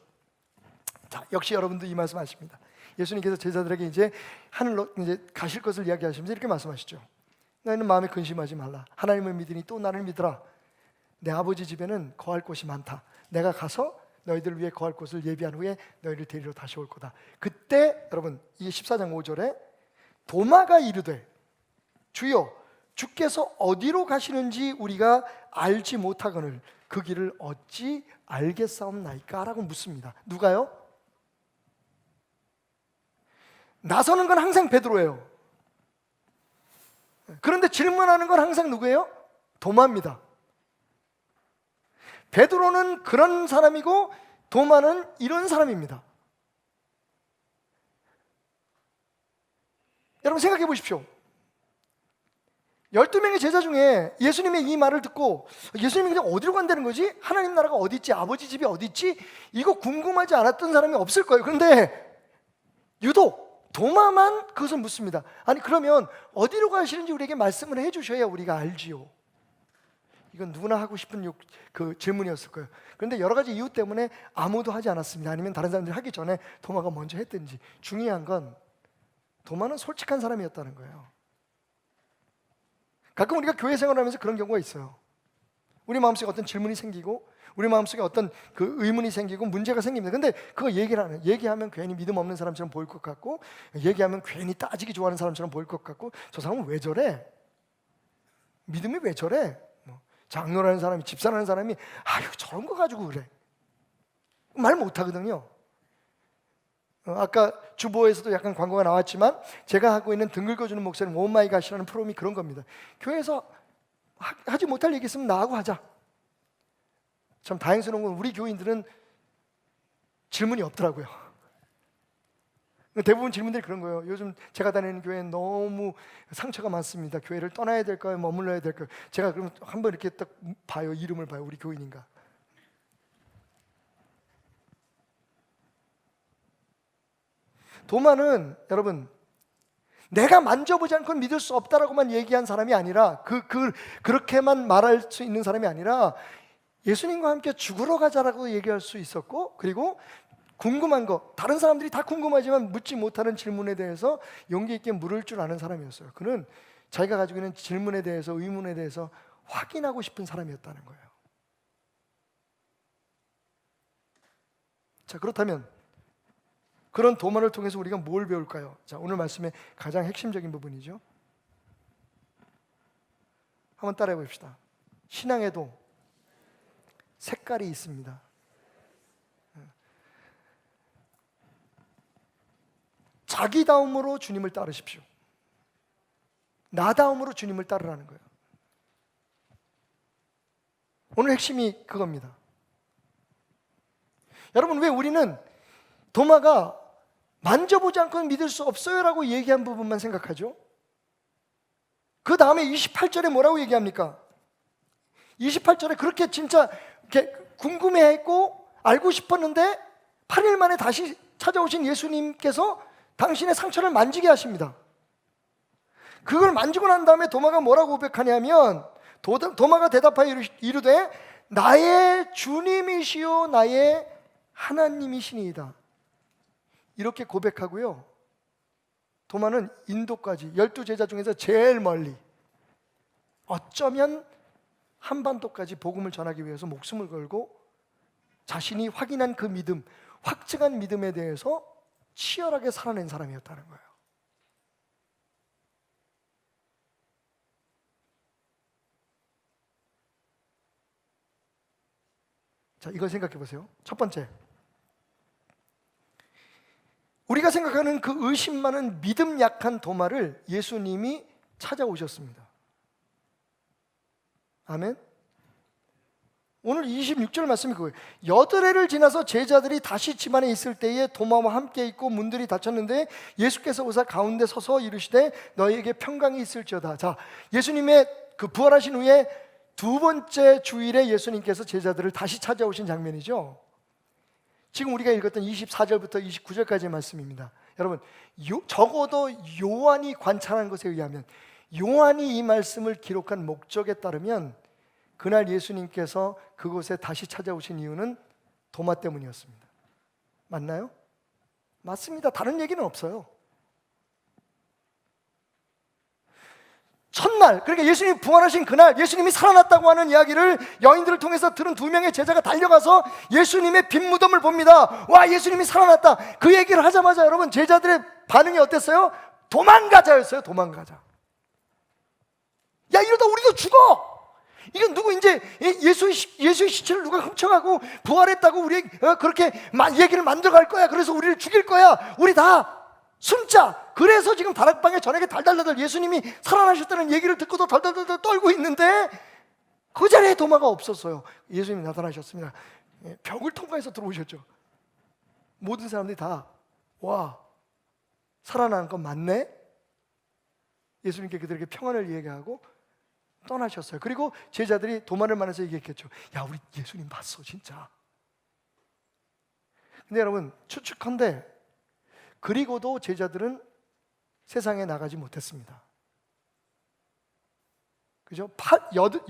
자, 역시 여러분도 이 말씀 하십니다. 예수님께서 제자들에게 이제 하늘로 이제 가실 것을 이야기하시면서 이렇게 말씀하시죠. 너희는 마음에 근심하지 말라. 하나님을 믿으니 또 나를 믿으라. 내 아버지 집에는 거할 곳이 많다. 내가 가서 너희들 위해 거할 곳을 예비한 후에 너희를 데리러 다시 올 거다. 그때 여러분 이 14장 5절에 도마가 이르되 주여 주께서 어디로 가시는지 우리가 알지 못하거늘 그 길을 어찌 알겠사옵나이까? 라고 묻습니다. 누가요? 나서는 건 항상 베드로예요. 그런데 질문하는 건 항상 누구예요? 도마입니다. 베드로는 그런 사람이고 도마는 이런 사람입니다. 여러분 생각해 보십시오. 12명의 제자 중에 예수님의 이 말을 듣고 예수님이 그냥 어디로 간다는 거지? 하나님 나라가 어디 있지? 아버지 집이 어디 있지? 이거 궁금하지 않았던 사람이 없을 거예요. 그런데 유독 도마만 그것을 묻습니다. 아니 그러면 어디로 가시는지 우리에게 말씀을 해주셔야 우리가 알지요. 이건 누구나 하고 싶은 그 질문이었을 거예요. 그런데 여러 가지 이유 때문에 아무도 하지 않았습니다. 아니면 다른 사람들이 하기 전에 도마가 먼저 했든지. 중요한 건 도마는 솔직한 사람이었다는 거예요. 가끔 우리가 교회 생활을 하면서 그런 경우가 있어요. 우리 마음속에 어떤 질문이 생기고 우리 마음속에 어떤 그 의문이 생기고 문제가 생깁니다. 근데 그거 얘기하면 괜히 믿음 없는 사람처럼 보일 것 같고 얘기하면 괜히 따지기 좋아하는 사람처럼 보일 것 같고 저 사람은 왜 저래? 믿음이 왜 저래? 장로라는 사람이 집사라는 사람이 아유 저런 거 가지고 그래 말 못하거든요. 아까 주보에서도 약간 광고가 나왔지만 제가 하고 있는 등 긁어주는 목사님 오마이갓이라는 프로그램이 그런 겁니다. 교회에서 하지 못할 얘기 있으면 나하고 하자. 참 다행스러운 건 우리 교인들은 질문이 없더라고요. 대부분 질문들이 그런 거예요. 요즘 제가 다니는 교회는 너무 상처가 많습니다. 교회를 떠나야 될까요? 머물러야 될까요? 제가 그럼 한번 이렇게 딱 봐요. 이름을 봐요. 우리 교인인가? 도마는 여러분 내가 만져보지 않고 믿을 수 없다라고만 얘기한 사람이 아니라 그렇게만 말할 수 있는 사람이 아니라 예수님과 함께 죽으러 가자라고 얘기할 수 있었고 그리고 궁금한 거 다른 사람들이 다 궁금하지만 묻지 못하는 질문에 대해서 용기 있게 물을 줄 아는 사람이었어요. 그는 자기가 가지고 있는 질문에 대해서 의문에 대해서 확인하고 싶은 사람이었다는 거예요. 자, 그렇다면 그런 도마를 통해서 우리가 뭘 배울까요? 자, 오늘 말씀의 가장 핵심적인 부분이죠. 한번 따라해 봅시다. 신앙에도 색깔이 있습니다. 자기다움으로 주님을 따르십시오. 나다움으로 주님을 따르라는 거예요. 오늘 핵심이 그겁니다. 여러분 왜 우리는 도마가 만져보지 않고는 믿을 수 없어요 라고 얘기한 부분만 생각하죠? 그 다음에 28절에 뭐라고 얘기합니까? 28절에 그렇게 진짜 이렇게 궁금해했고 알고 싶었는데 8일 만에 다시 찾아오신 예수님께서 당신의 상처를 만지게 하십니다. 그걸 만지고 난 다음에 도마가 뭐라고 고백하냐면 도마가 대답하여 이르되 나의 주님이시요 나의 하나님이시니이다. 이렇게 고백하고요. 도마는 인도까지 12제자 중에서 제일 멀리 어쩌면 한반도까지 복음을 전하기 위해서 목숨을 걸고 자신이 확인한 그 믿음, 확증한 믿음에 대해서 치열하게 살아낸 사람이었다는 거예요. 자, 이걸 생각해 보세요. 첫 번째, 우리가 생각하는 그 의심 많은 믿음 약한 도마를 예수님이 찾아오셨습니다. 아멘. 오늘 26절 말씀이 그거예요. 여드레를 지나서 제자들이 다시 집안에 있을 때에 도마와 함께 있고 문들이 닫혔는데 예수께서 오사 가운데 서서 이르시되 너희에게 평강이 있을지어다. 자, 예수님의 그 부활하신 후에 두 번째 주일에 예수님께서 제자들을 다시 찾아오신 장면이죠. 지금 우리가 읽었던 24절부터 29절까지의 말씀입니다. 여러분, 적어도 요한이 관찰한 것에 의하면, 요한이 이 말씀을 기록한 목적에 따르면 그날 예수님께서 그곳에 다시 찾아오신 이유는 도마 때문이었습니다. 맞나요? 맞습니다. 다른 얘기는 없어요. 첫날, 그러니까 예수님이 부활하신 그날, 예수님이 살아났다고 하는 이야기를 여인들을 통해서 들은 두 명의 제자가 달려가서 예수님의 빈 무덤을 봅니다. 와, 예수님이 살아났다. 그 얘기를 하자마자 여러분, 제자들의 반응이 어땠어요? 도망가자였어요. 도망가자. 야, 이러다 우리도 죽어. 이건 누구 이제 예수의 시체를 누가 훔쳐가고 부활했다고 우리 그렇게 얘기를 만들어갈 거야. 그래서 우리를 죽일 거야. 우리 다 숨자. 그래서 지금 다락방에 저녁에 달달달달 예수님이 살아나셨다는 얘기를 듣고도 달달달달 떨고 있는데 그 자리에 도마가 없었어요. 예수님이 나타나셨습니다. 벽을 통과해서 들어오셨죠. 모든 사람들이 다 와, 살아나는 건 맞네. 예수님께 그들에게 평안을 얘기하고 떠나셨어요. 그리고 제자들이 도마를 만나서 얘기했겠죠. 야, 우리 예수님 봤어 진짜. 근데 여러분, 추측컨대 그리고도 제자들은 세상에 나가지 못했습니다. 그죠?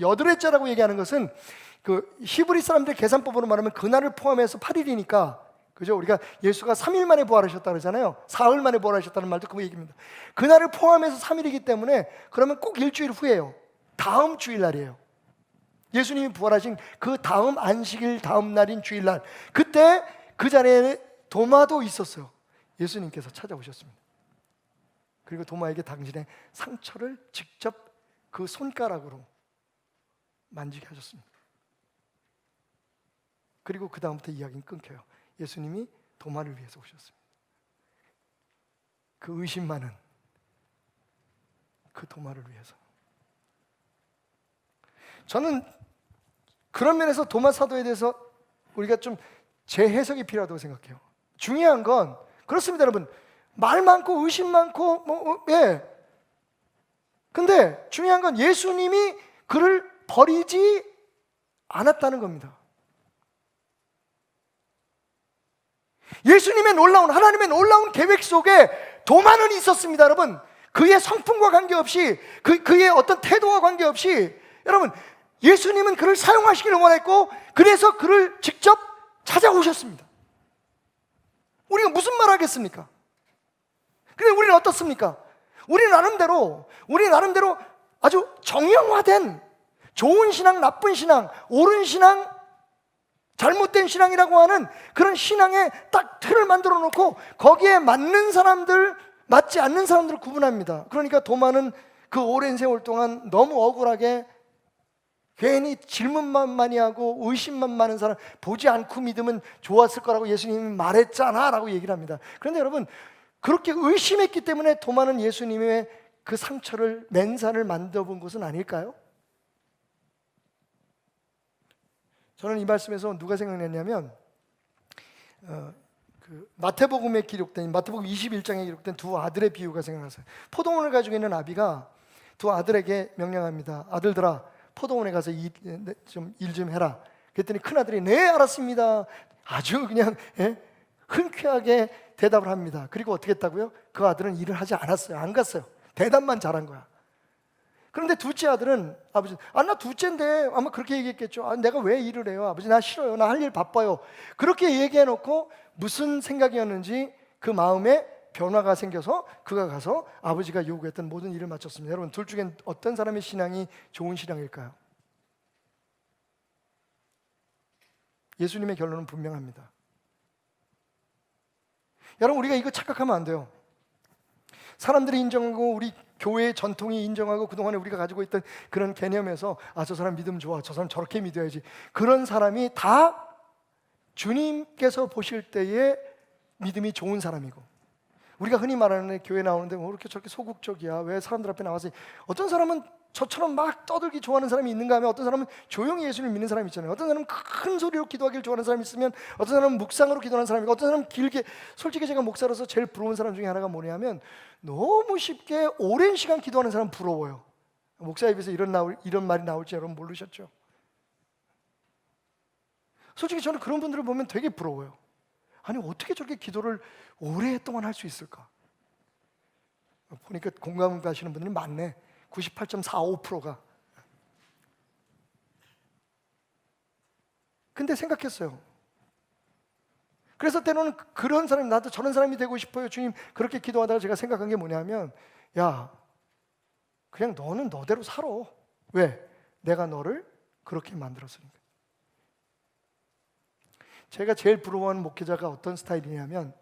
여드레째라고 얘기하는 것은 그 히브리 사람들 계산법으로 말하면 그날을 포함해서 8일이니까, 그죠? 우리가 예수가 3일 만에 부활하셨다 그러잖아요. 사흘 만에 부활하셨다는 말도 그 얘기입니다. 그날을 포함해서 3일이기 때문에 그러면 꼭 일주일 후예요. 다음 주일날이에요. 예수님이 부활하신 그 다음 안식일 다음 날인 주일날, 그때 그 자리에 도마도 있었어요. 예수님께서 찾아오셨습니다. 그리고 도마에게 당신의 상처를 직접 그 손가락으로 만지게 하셨습니다. 그리고 그 다음부터 이야기는 끊겨요. 예수님이 도마를 위해서 오셨습니다. 그 의심 많은 그 도마를 위해서. 저는 그런 면에서 도마 사도에 대해서 우리가 좀 재해석이 필요하다고 생각해요. 중요한 건 그렇습니다, 여러분. 말 많고 의심 많고 예. 근데 중요한 건 예수님이 그를 버리지 않았다는 겁니다. 예수님의 놀라운, 하나님의 놀라운 계획 속에 도마는 있었습니다, 여러분. 그의 성품과 관계없이, 그의 어떤 태도와 관계없이, 여러분, 예수님은 그를 사용하시기를 원했고, 그래서 그를 직접 찾아오셨습니다. 우리가 무슨 말 하겠습니까? 근데 우리는 어떻습니까? 우리 나름대로 아주 정형화된 좋은 신앙, 나쁜 신앙, 옳은 신앙, 잘못된 신앙이라고 하는 그런 신앙의 딱 틀을 만들어 놓고 거기에 맞는 사람들, 맞지 않는 사람들을 구분합니다. 그러니까 도마는 그 오랜 세월 동안 너무 억울하게 괜히 질문만 많이 하고 의심만 많은 사람, 보지 않고 믿으면 좋았을 거라고 예수님이 말했잖아 라고 얘기를 합니다. 그런데 여러분, 그렇게 의심했기 때문에 도마는 예수님의 그 상처를, 맨살을 만들어 본 것은 아닐까요? 저는 이 말씀에서 누가 생각났냐면 그 마태복음에 기록된, 마태복음 21장에 기록된 두 아들의 비유가 생각났어요. 포도원을 가지고 있는 아비가 두 아들에게 명령합니다. 아들들아, 포도원에 가서 일 좀 해라. 그랬더니 큰아들이 네 알았습니다. 아주 그냥 흔쾌하게 대답을 합니다. 그리고 어떻게 했다고요? 그 아들은 일을 하지 않았어요. 안 갔어요. 대답만 잘한 거야. 그런데 둘째 아들은, 아버지, 나 둘째인데 아마 그렇게 얘기했겠죠. 내가 왜 일을 해요? 아버지, 나 싫어요. 나 할 일 바빠요. 그렇게 얘기해놓고 무슨 생각이었는지 그 마음에 변화가 생겨서 그가 가서 아버지가 요구했던 모든 일을 마쳤습니다. 여러분, 둘 중엔 어떤 사람의 신앙이 좋은 신앙일까요? 예수님의 결론은 분명합니다. 여러분, 우리가 이거 착각하면 안 돼요. 사람들이 인정하고 우리 교회의 전통이 인정하고 그동안에 우리가 가지고 있던 그런 개념에서 저 사람 믿음 좋아, 저 사람 저렇게 믿어야지, 그런 사람이 다 주님께서 보실 때에 믿음이 좋은 사람이고, 우리가 흔히 말하는 교회 나오는데 왜 이렇게 저렇게 소극적이야, 왜 사람들 앞에 나와서, 어떤 사람은 저처럼 막 떠들기 좋아하는 사람이 있는가 하면 어떤 사람은 조용히 예수를 믿는 사람이 있잖아요. 어떤 사람은 큰 소리로 기도하기를 좋아하는 사람이 있으면 어떤 사람은 묵상으로 기도하는 사람이 있고, 어떤 사람은 길게, 솔직히 제가 목사로서 제일 부러운 사람 중에 하나가 뭐냐면 너무 쉽게 오랜 시간 기도하는 사람 부러워요. 목사 입에서 이런 말이 나올지 여러분 모르셨죠? 솔직히 저는 그런 분들을 보면 되게 부러워요. 아니 어떻게 저렇게 기도를 오랫동안 할 수 있을까? 보니까 공감 가시는 분들이 많네. 98.45%가. 근데 생각했어요. 그래서 때로는 그런 사람이, 나도 저런 사람이 되고 싶어요 주님, 그렇게 기도하다가 제가 생각한 게 뭐냐면, 야, 그냥 너는 너대로 살아. 왜? 내가 너를 그렇게 만들었으니까. 제가 제일 부러워하는 목회자가 어떤 스타일이냐면,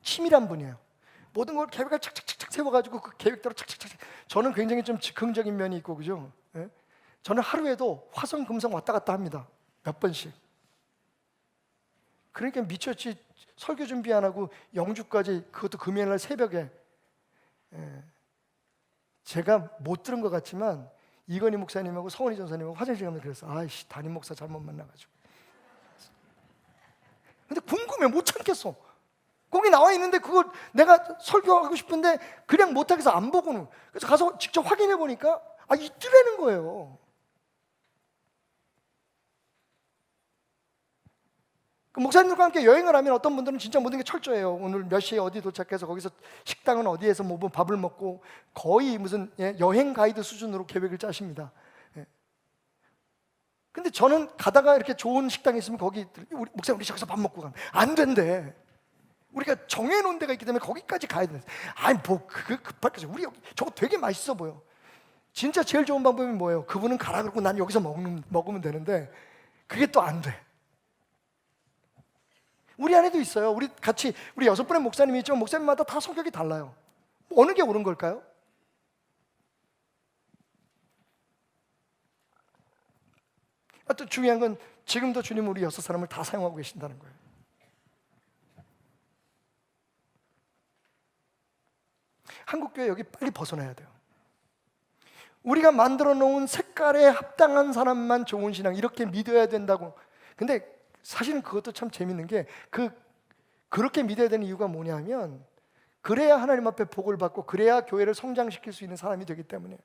치밀한 분이에요. 모든 걸 계획을 착착착착 세워가지고 그 계획대로 착착착. 저는 굉장히 좀 즉흥적인 면이 있고, 그죠? 예? 저는 하루에도 화성 금성 왔다 갔다 합니다. 몇 번씩. 그러니까 미쳤지. 설교 준비 안 하고 영주까지, 그것도 금요일날 새벽에. 제가 못 들은 것 같지만 이건희 목사님하고 서원희 전사님하고 화장실 가면 그랬어. 아이씨, 담임 목사 잘못 만나가지고. 근데 궁금해, 못 참겠어. 거기 나와 있는데 그거 내가 설교하고 싶은데 그냥 못하겠어, 안 보고는. 그래서 가서 직접 확인해 보니까 있더라는 거예요. 그 목사님들과 함께 여행을 하면 어떤 분들은 진짜 모든 게 철저해요. 오늘 몇 시에 어디 도착해서 거기서 식당은 어디에서 뭐 밥을 먹고, 거의 무슨 여행 가이드 수준으로 계획을 짜십니다. 근데 저는 가다가 이렇게 좋은 식당이 있으면 거기, 목사님 우리 저기서 밥 먹고 가면 안 된대. 우리가 정해놓은 데가 있기 때문에 거기까지 가야 돼. 아니 뭐 그게 급할 거지. 우리 여기 저거 되게 맛있어 보여. 진짜 제일 좋은 방법이 뭐예요? 그분은 가라 그러고 난 여기서 먹으면 되는데 그게 또 안 돼. 우리 안에도 있어요. 우리 6분의 목사님이 있죠. 목사님마다 다 성격이 달라요. 어느 게 옳은 걸까요? 또 중요한 건 지금도 주님 우리 6사람을 다 사용하고 계신다는 거예요. 한국교회 여기 빨리 벗어나야 돼요. 우리가 만들어 놓은 색깔에 합당한 사람만 좋은 신앙, 이렇게 믿어야 된다고. 근데 사실은 그것도 참 재밌는 게, 그렇게 믿어야 되는 이유가 뭐냐면, 그래야 하나님 앞에 복을 받고 그래야 교회를 성장시킬 수 있는 사람이 되기 때문에.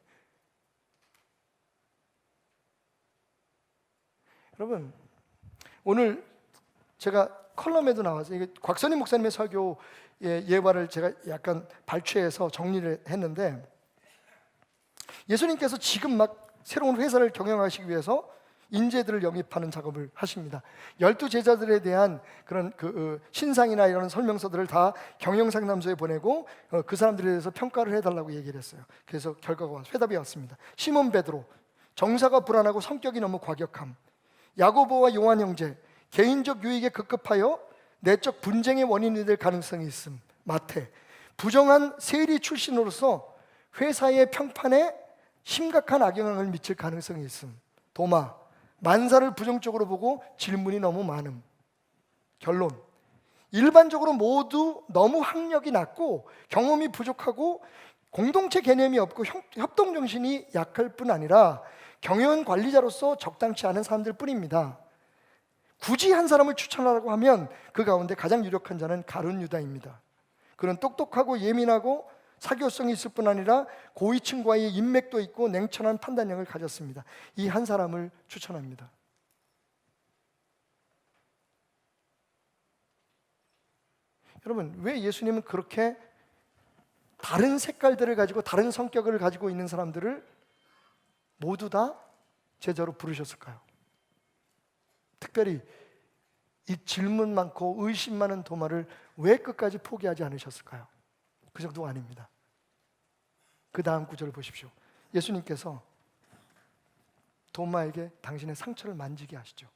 여러분, 오늘 제가 컬럼에도 나와서 이게 곽선희 목사님의 설교 예화를 제가 약간 발췌해서 정리를 했는데, 예수님께서 지금 막 새로운 회사를 경영하시기 위해서 인재들을 영입하는 작업을 하십니다. 12제자들에 대한 그런 신상이나 이런 설명서들을 다 경영상담소에 보내고 그 사람들에 대해서 평가를 해달라고 얘기를 했어요. 그래서 회답이 왔습니다. 시몬 베드로, 정사가 불안하고 성격이 너무 과격함. 야고보와 요한 형제, 개인적 유익에 급급하여 내적 분쟁의 원인이 될 가능성이 있음. 마태, 부정한 세리 출신으로서 회사의 평판에 심각한 악영향을 미칠 가능성이 있음. 도마, 만사를 부정적으로 보고 질문이 너무 많음. 결론, 일반적으로 모두 너무 학력이 낮고 경험이 부족하고 공동체 개념이 없고 협동정신이 약할 뿐 아니라 경영 관리자로서 적당치 않은 사람들 뿐입니다. 굳이 한 사람을 추천하라고 하면 그 가운데 가장 유력한 자는 가룟 유다입니다. 그는 똑똑하고 예민하고 사교성이 있을 뿐 아니라 고위층과의 인맥도 있고 냉철한 판단력을 가졌습니다. 이 한 사람을 추천합니다. 여러분, 왜 예수님은 그렇게 다른 색깔들을 가지고 다른 성격을 가지고 있는 사람들을 모두 다 제자로 부르셨을까요? 특별히 이 질문 많고 의심 많은 도마를 왜 끝까지 포기하지 않으셨을까요? 그 정도가 아닙니다. 그 다음 구절을 보십시오. 예수님께서 도마에게 당신의 상처를 만지게 하시죠.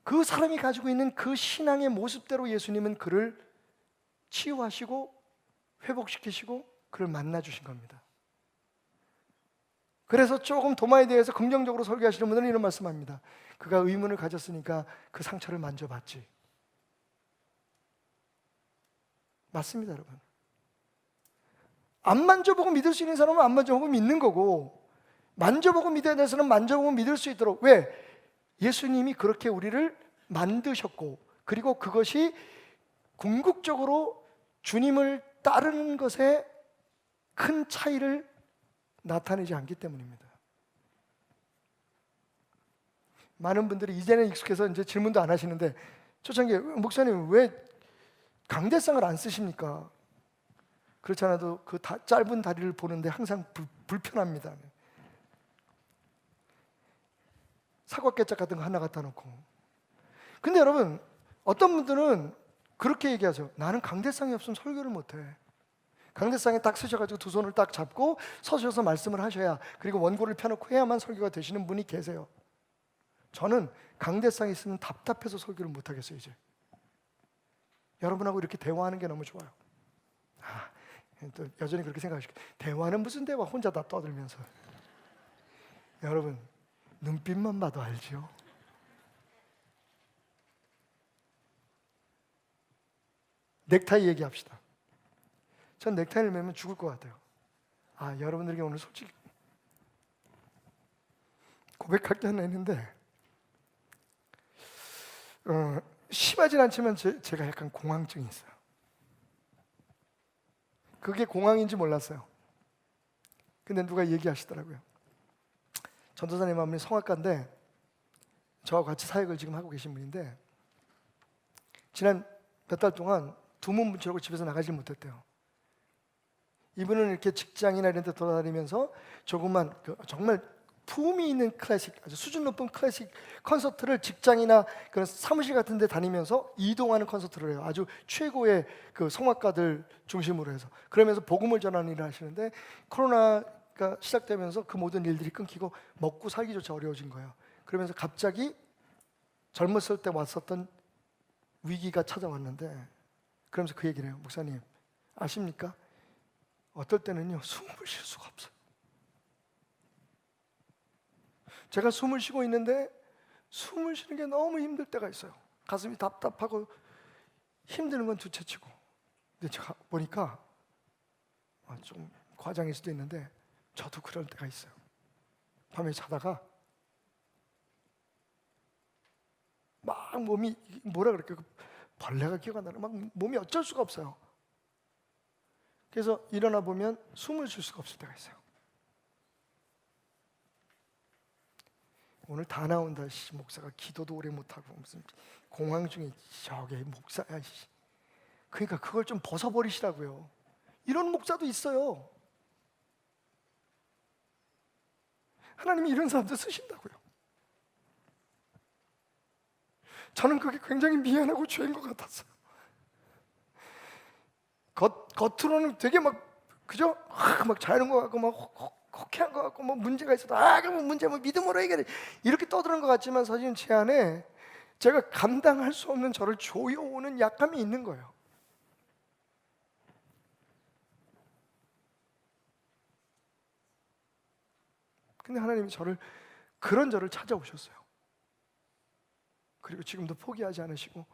그 사람이 가지고 있는 그 신앙의 모습대로 예수님은 그를 치유하시고 회복시키시고 그를 만나주신 겁니다. 그래서 조금 도마에 대해서 긍정적으로 설교하시는 분들은 이런 말씀합니다. 그가 의문을 가졌으니까 그 상처를 만져봤지. 맞습니다, 여러분. 안 만져보고 믿을 수 있는 사람은 안 만져보고 믿는 거고, 만져보고 믿어야 되는 사람은 만져보고 믿을 수 있도록. 왜? 예수님이 그렇게 우리를 만드셨고, 그리고 그것이 궁극적으로 주님을 따르는 것에 큰 차이를 나타내지 않기 때문입니다. 많은 분들이 이제는 익숙해서 이제 질문도 안 하시는데 초창기에 목사님 왜 강대상을 안 쓰십니까? 그렇지 않아도 그 짧은 다리를 보는데 항상 불편합니다. 사과깨짝 같은 거 하나 갖다 놓고. 근데 여러분, 어떤 분들은 그렇게 얘기하죠. 나는 강대상이 없으면 설교를 못해. 강대상에 딱 서셔가지고 두 손을 딱 잡고 서셔서 말씀을 하셔야, 그리고 원고를 펴놓고 해야만 설교가 되시는 분이 계세요. 저는 강대상이 있으면 답답해서 설교를 못하겠어요. 이제 여러분하고 이렇게 대화하는 게 너무 좋아요. 또 여전히 그렇게 생각하시고, 대화는 무슨 대화, 혼자 다 떠들면서. 여러분, 눈빛만 봐도 알죠. 넥타이 얘기합시다. 전 넥타이를 매면 죽을 것 같아요. 여러분들에게 오늘 솔직히 고백할 게 하나 있는데, 심하진 않지만 제가 약간 공황증이 있어요. 그게 공황인지 몰랐어요. 근데 누가 얘기하시더라고요. 전도사님 한 분이 성악가인데 저와 같이 사역을 지금 하고 계신 분인데, 지난 몇 달 동안 두문 붙이려고 집에서 나가지 못했대요. 이분은 이렇게 직장이나 이런 데 돌아다니면서 조금만 정말 품이 있는 클래식, 아주 수준 높은 클래식 콘서트를 직장이나 그런 사무실 같은 데 다니면서 이동하는 콘서트를 해요. 아주 최고의 그 성악가들 중심으로 해서. 그러면서 복음을 전하는 일을 하시는데, 코로나가 시작되면서 그 모든 일들이 끊기고 먹고 살기조차 어려워진 거예요. 그러면서 갑자기 젊었을 때 왔었던 위기가 찾아왔는데, 그러면서 그 얘기를 해요. 목사님, 아십니까? 어떨 때는요, 숨을 쉴 수가 없어요. 제가 숨을 쉬고 있는데 숨을 쉬는 게 너무 힘들 때가 있어요. 가슴이 답답하고 힘드는 건 둘째치고. 근데 제가 보니까 좀 과장일 수도 있는데 저도 그럴 때가 있어요. 밤에 자다가 막 몸이 뭐라 그럴까요? 벌레가 기어가 나는 막 몸이 어쩔 수가 없어요. 그래서 일어나 보면 숨을 쉴 수가 없을 때가 있어요. 오늘 다 나온다. 목사가 기도도 오래 못하고 무슨 공황증이 저게 목사야. 그러니까 그걸 좀 벗어버리시라고요. 이런 목사도 있어요. 하나님이 이런 사람들 쓰신다고요. 저는 그게 굉장히 미안하고 죄인 것 같았어요. 겉으로는 되게 막 그죠? 막 잘하는 것 같고 막 혹해한 것 같고 뭐 문제가 있어도 그럼 문제 뭐 믿음으로 해결해 이렇게 떠드는 것 같지만, 사실은 제 안에 제가 감당할 수 없는 저를 조여오는 약함이 있는 거예요. 근데 하나님이 그런 저를 찾아오셨어요. 그리고 지금도 포기하지 않으시고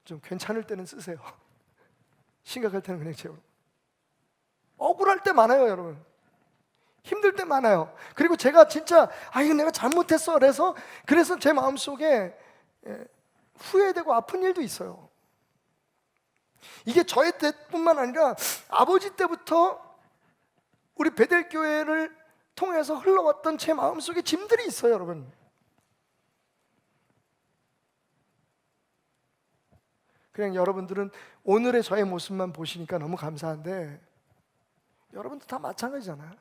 좀 괜찮을 때는 쓰세요. 심각할 때는 그냥 채우고. 억울할 때 많아요, 여러분. 힘들 때 많아요. 그리고 제가 진짜 이거 내가 잘못했어 그래서 제 마음속에 후회되고 아픈 일도 있어요. 이게 저의 때뿐만 아니라 아버지 때부터 우리 베델교회를 통해서 흘러왔던 제 마음속에 짐들이 있어요, 여러분. 그냥 여러분들은 오늘의 저의 모습만 보시니까 너무 감사한데, 여러분도 다 마찬가지잖아요.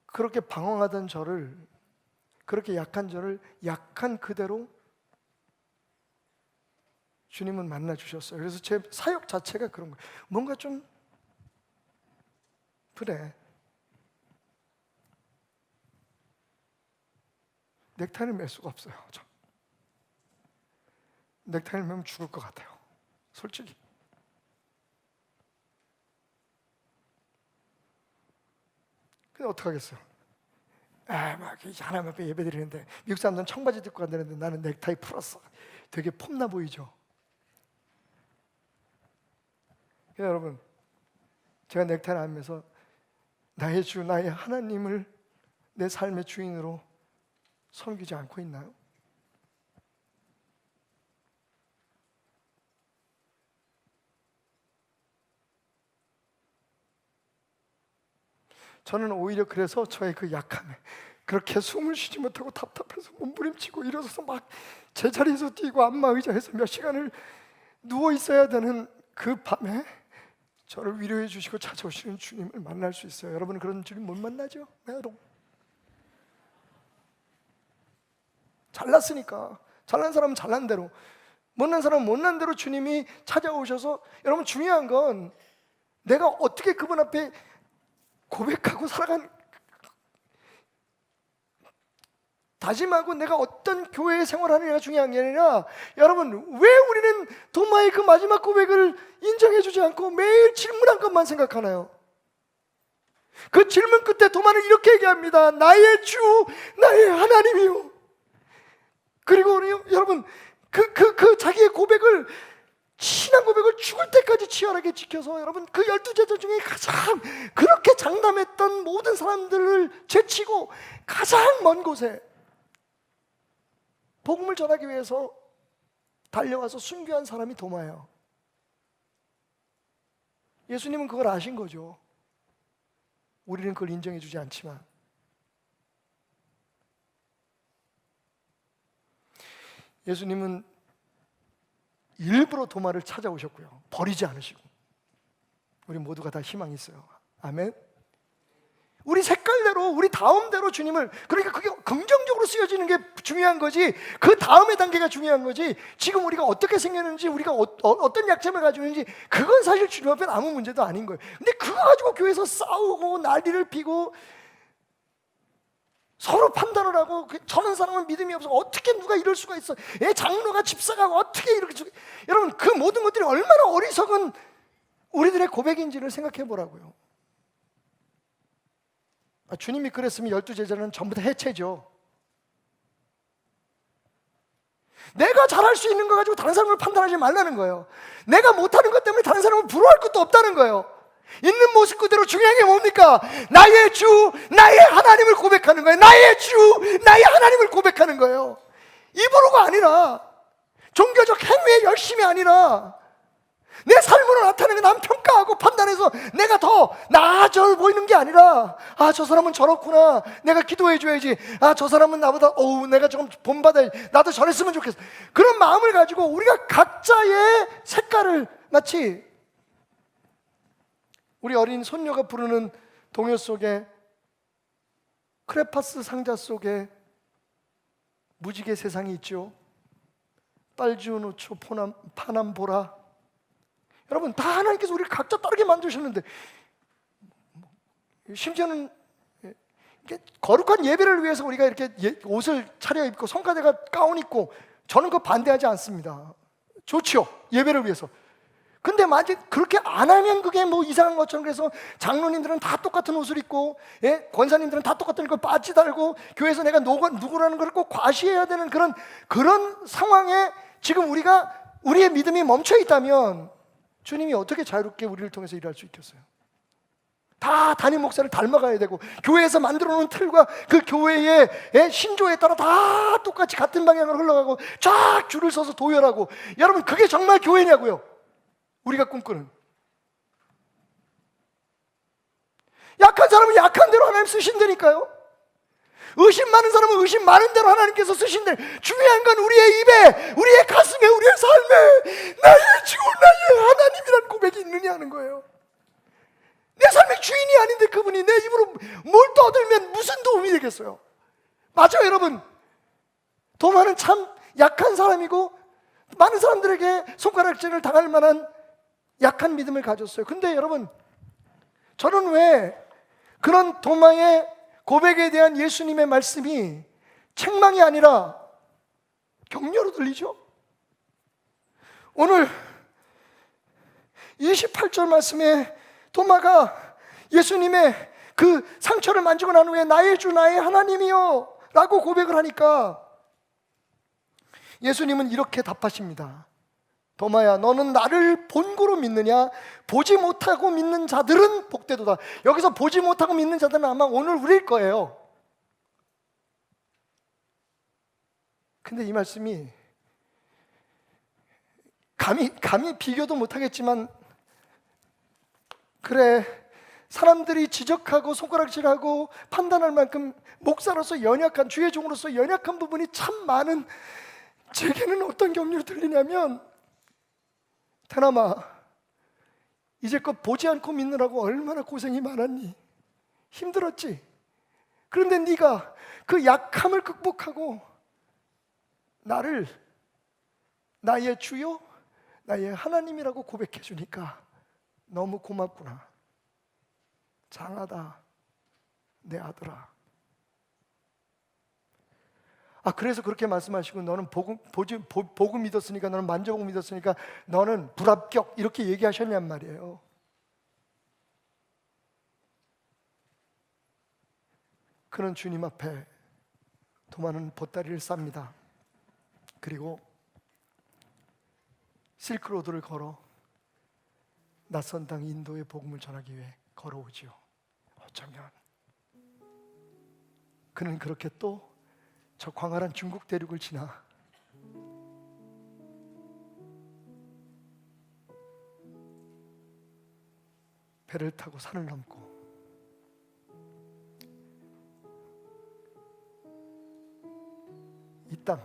그렇게 방황하던 저를, 그렇게 약한 저를 약한 그대로 주님은 만나 주셨어요. 그래서 제 사역 자체가 그런 거예요. 뭔가 좀 그래, 넥타이를 맬 수가 없어요. 넥타이를 매면 죽을 것 같아요, 솔직히. 근데 어떡하겠어요? 막 하나님 앞에 예배 드리는데 미국 사람들은 청바지 입고 간다는데 나는 넥타이 풀었어. 되게 폼나 보이죠? 여러분, 제가 넥타이를 안 매서 나의 주, 나의 하나님을 내 삶의 주인으로 섬기지 않고 있나요? 저는 오히려 그래서 저의 그 약함에 그렇게 숨을 쉬지 못하고 답답해서 몸부림치고 일어서서 막 제자리에서 뛰고 안마 의자에서 몇 시간을 누워 있어야 되는 그 밤에 저를 위로해 주시고 찾아오시는 주님을 만날 수 있어요. 여러분은 그런 주님 못 만나죠? 네, 여러분. 잘났으니까 잘난 사람은 잘난 대로, 못난 사람은 못난 대로 주님이 찾아오셔서, 여러분 중요한 건 내가 어떻게 그분 앞에 고백하고 살아간, 다짐하고 내가 어떤 교회 생활하느냐가 중요한 게 아니라, 여러분 왜 우리는 도마의 그 마지막 고백을 인정해 주지 않고 매일 질문한 것만 생각하나요? 그 질문 끝에 도마는 이렇게 얘기합니다. 나의 주, 나의 하나님이요. 그리고 여러분 그 자기의 고백을, 신앙 고백을 죽을 때까지 치열하게 지켜서, 여러분 그 12제자 중에 가장 그렇게 장담했던 모든 사람들을 제치고 가장 먼 곳에 복음을 전하기 위해서 달려와서 순교한 사람이 도마예요. 예수님은 그걸 아신 거죠. 우리는 그걸 인정해 주지 않지만. 예수님은 일부러 도마를 찾아오셨고요, 버리지 않으시고. 우리 모두가 다 희망이 있어요. 아멘. 우리 색깔대로, 우리 다음대로 주님을, 그러니까 그게 긍정적으로 쓰여지는 게 중요한 거지, 그 다음의 단계가 중요한 거지, 지금 우리가 어떻게 생겼는지, 우리가 어떤 약점을 가지고 있는지, 그건 사실 주님 앞에는 아무 문제도 아닌 거예요. 근데 그거 가지고 교회에서 싸우고 난리를 피고 서로 판단을 하고, 저는 사람은 믿음이 없어, 어떻게 누가 이럴 수가 있어, 장로가 집사가 어떻게 이렇게, 여러분 그 모든 것들이 얼마나 어리석은 우리들의 고백인지를 생각해 보라고요. 주님이 그랬으면 12제자는 전부 다 해체죠. 내가 잘할 수 있는 거 가지고 다른 사람을 판단하지 말라는 거예요. 내가 못하는 것 때문에 다른 사람을 부러워할 것도 없다는 거예요. 있는 모습 그대로 중요한 게 뭡니까? 나의 주, 나의 하나님을 고백하는 거예요. 나의 주, 나의 하나님을 고백하는 거예요. 입으로가 아니라, 종교적 행위의 열심이 아니라, 내 삶으로 나타나는 게 남 평가하고 판단해서 내가 더 나아져 보이는 게 아니라, 아, 저 사람은 저렇구나, 내가 기도해 줘야지, 아, 저 사람은 나보다 내가 좀 본받아야지, 나도 저랬으면 좋겠어. 그런 마음을 가지고 우리가 각자의 색깔을, 마치 우리 어린 손녀가 부르는 동요 속에 크레파스 상자 속에 무지개 세상이 있죠. 빨주노초 파남보라. 여러분 다 하나님께서 우리를 각자 다르게 만드셨는데, 심지어는 거룩한 예배를 위해서 우리가 이렇게 옷을 차려입고 성가대가 가운 입고, 저는 그거 반대하지 않습니다. 좋죠, 예배를 위해서. 근데 만약 그렇게 안 하면 그게 뭐 이상한 것처럼, 그래서 장로님들은 다 똑같은 옷을 입고, 권사님들은 다 똑같은 걸 빠지 달고, 교회에서 내가 누구라는 걸 꼭 과시해야 되는 그런 상황에 지금 우리의 믿음이 멈춰 있다면, 주님이 어떻게 자유롭게 우리를 통해서 일할 수 있겠어요? 다 담임 목사를 닮아가야 되고, 교회에서 만들어 놓은 틀과 그 교회의 신조에 따라 다 똑같이 같은 방향으로 흘러가고, 쫙 줄을 서서 도열하고. 여러분 그게 정말 교회냐고요? 우리가 꿈꾸는. 약한 사람은 약한 대로 하나님 쓰신다니까요. 의심 많은 사람은 의심 많은 대로 하나님께서 쓰신대. 중요한 건 우리의 입에, 우리의 가슴에, 우리의 삶에 나의 주, 나의 하나님이라는 고백이 있느냐 하는 거예요. 내 삶의 주인이 아닌데 그분이 내 입으로 뭘 떠들면 무슨 도움이 되겠어요? 맞아요, 여러분. 도마는 참 약한 사람이고, 많은 사람들에게 손가락질을 당할 만한 약한 믿음을 가졌어요. 근데 여러분, 저는 왜 그런 도마의 고백에 대한 예수님의 말씀이 책망이 아니라 격려로 들리죠? 오늘 28절 말씀에 도마가 예수님의 그 상처를 만지고 난 후에 나의 주, 나의 하나님이요 라고 고백을 하니까 예수님은 이렇게 답하십니다. 도마야, 너는 나를 본고로 믿느냐? 보지 못하고 믿는 자들은 복되도다. 여기서 보지 못하고 믿는 자들은 아마 오늘 우리일 거예요. 근데 이 말씀이 감히 비교도 못하겠지만, 그래, 사람들이 지적하고 손가락질하고 판단할 만큼 목사로서 연약한, 주의 종으로서 연약한 부분이 참 많은 제게는 어떤 격려로 들리냐면, 대남아, 이제껏 보지 않고 믿느라고 얼마나 고생이 많았니? 힘들었지? 그런데 네가 그 약함을 극복하고 나를 나의 주요, 나의 하나님이라고 고백해 주니까 너무 고맙구나. 장하다, 내 아들아. 그래서 그렇게 말씀하시고, 너는 복음 믿었으니까, 너는 만져복 믿었으니까 너는 불합격, 이렇게 얘기하셨냔 말이에요. 그는 주님 앞에 도마는 보따리를 쌉니다. 그리고 실크로드를 걸어 낯선 땅 인도의 복음을 전하기 위해 걸어오지요. 어쩌면 그는 그렇게 또 저 광활한 중국 대륙을 지나 배를 타고 산을 넘고 이 땅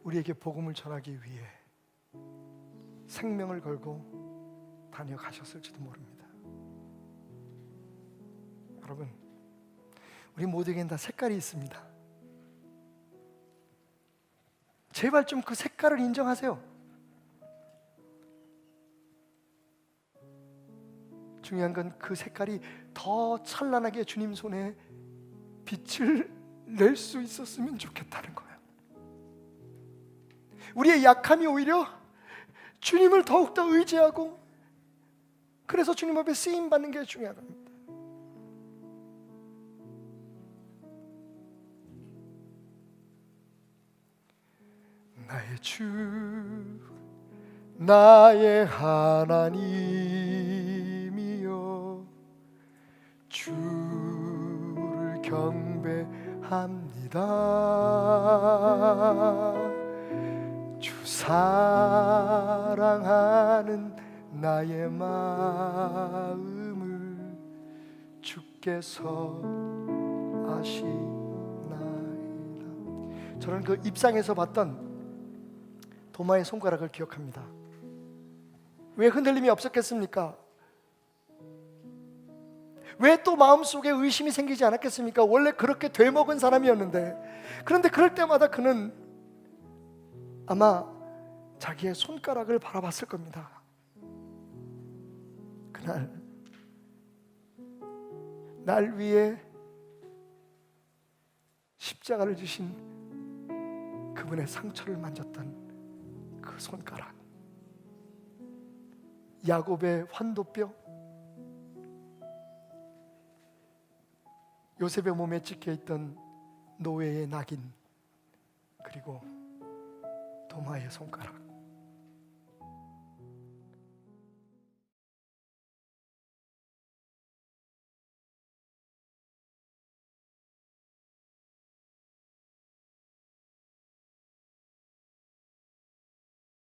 우리에게 복음을 전하기 위해 생명을 걸고 다녀가셨을지도 모릅니다. 여러분, 우리 모두에겐 다 색깔이 있습니다. 제발 좀 그 색깔을 인정하세요. 중요한 건 그 색깔이 더 찬란하게 주님 손에 빛을 낼 수 있었으면 좋겠다는 거예요. 우리의 약함이 오히려 주님을 더욱더 의지하고, 그래서 주님 앞에 쓰임 받는 게 중요한 겁니다. 나의 주, 나의 하나님이여, 주를 경배합니다. 주 사랑하는 나의 마음을 주께서 아시나이다. 저는 그 입상에서 봤던 도마의 손가락을 기억합니다. 왜 흔들림이 없었겠습니까? 왜 또 마음속에 의심이 생기지 않았겠습니까? 원래 그렇게 되먹은 사람이었는데. 그런데 그럴 때마다 그는 아마 자기의 손가락을 바라봤을 겁니다. 그날 날 위해 십자가를 지신 그분의 상처를 만졌던 그 손가락, 야곱의 환도뼈, 요셉의 몸에 찍혀있던 노예의 낙인, 그리고 도마의 손가락.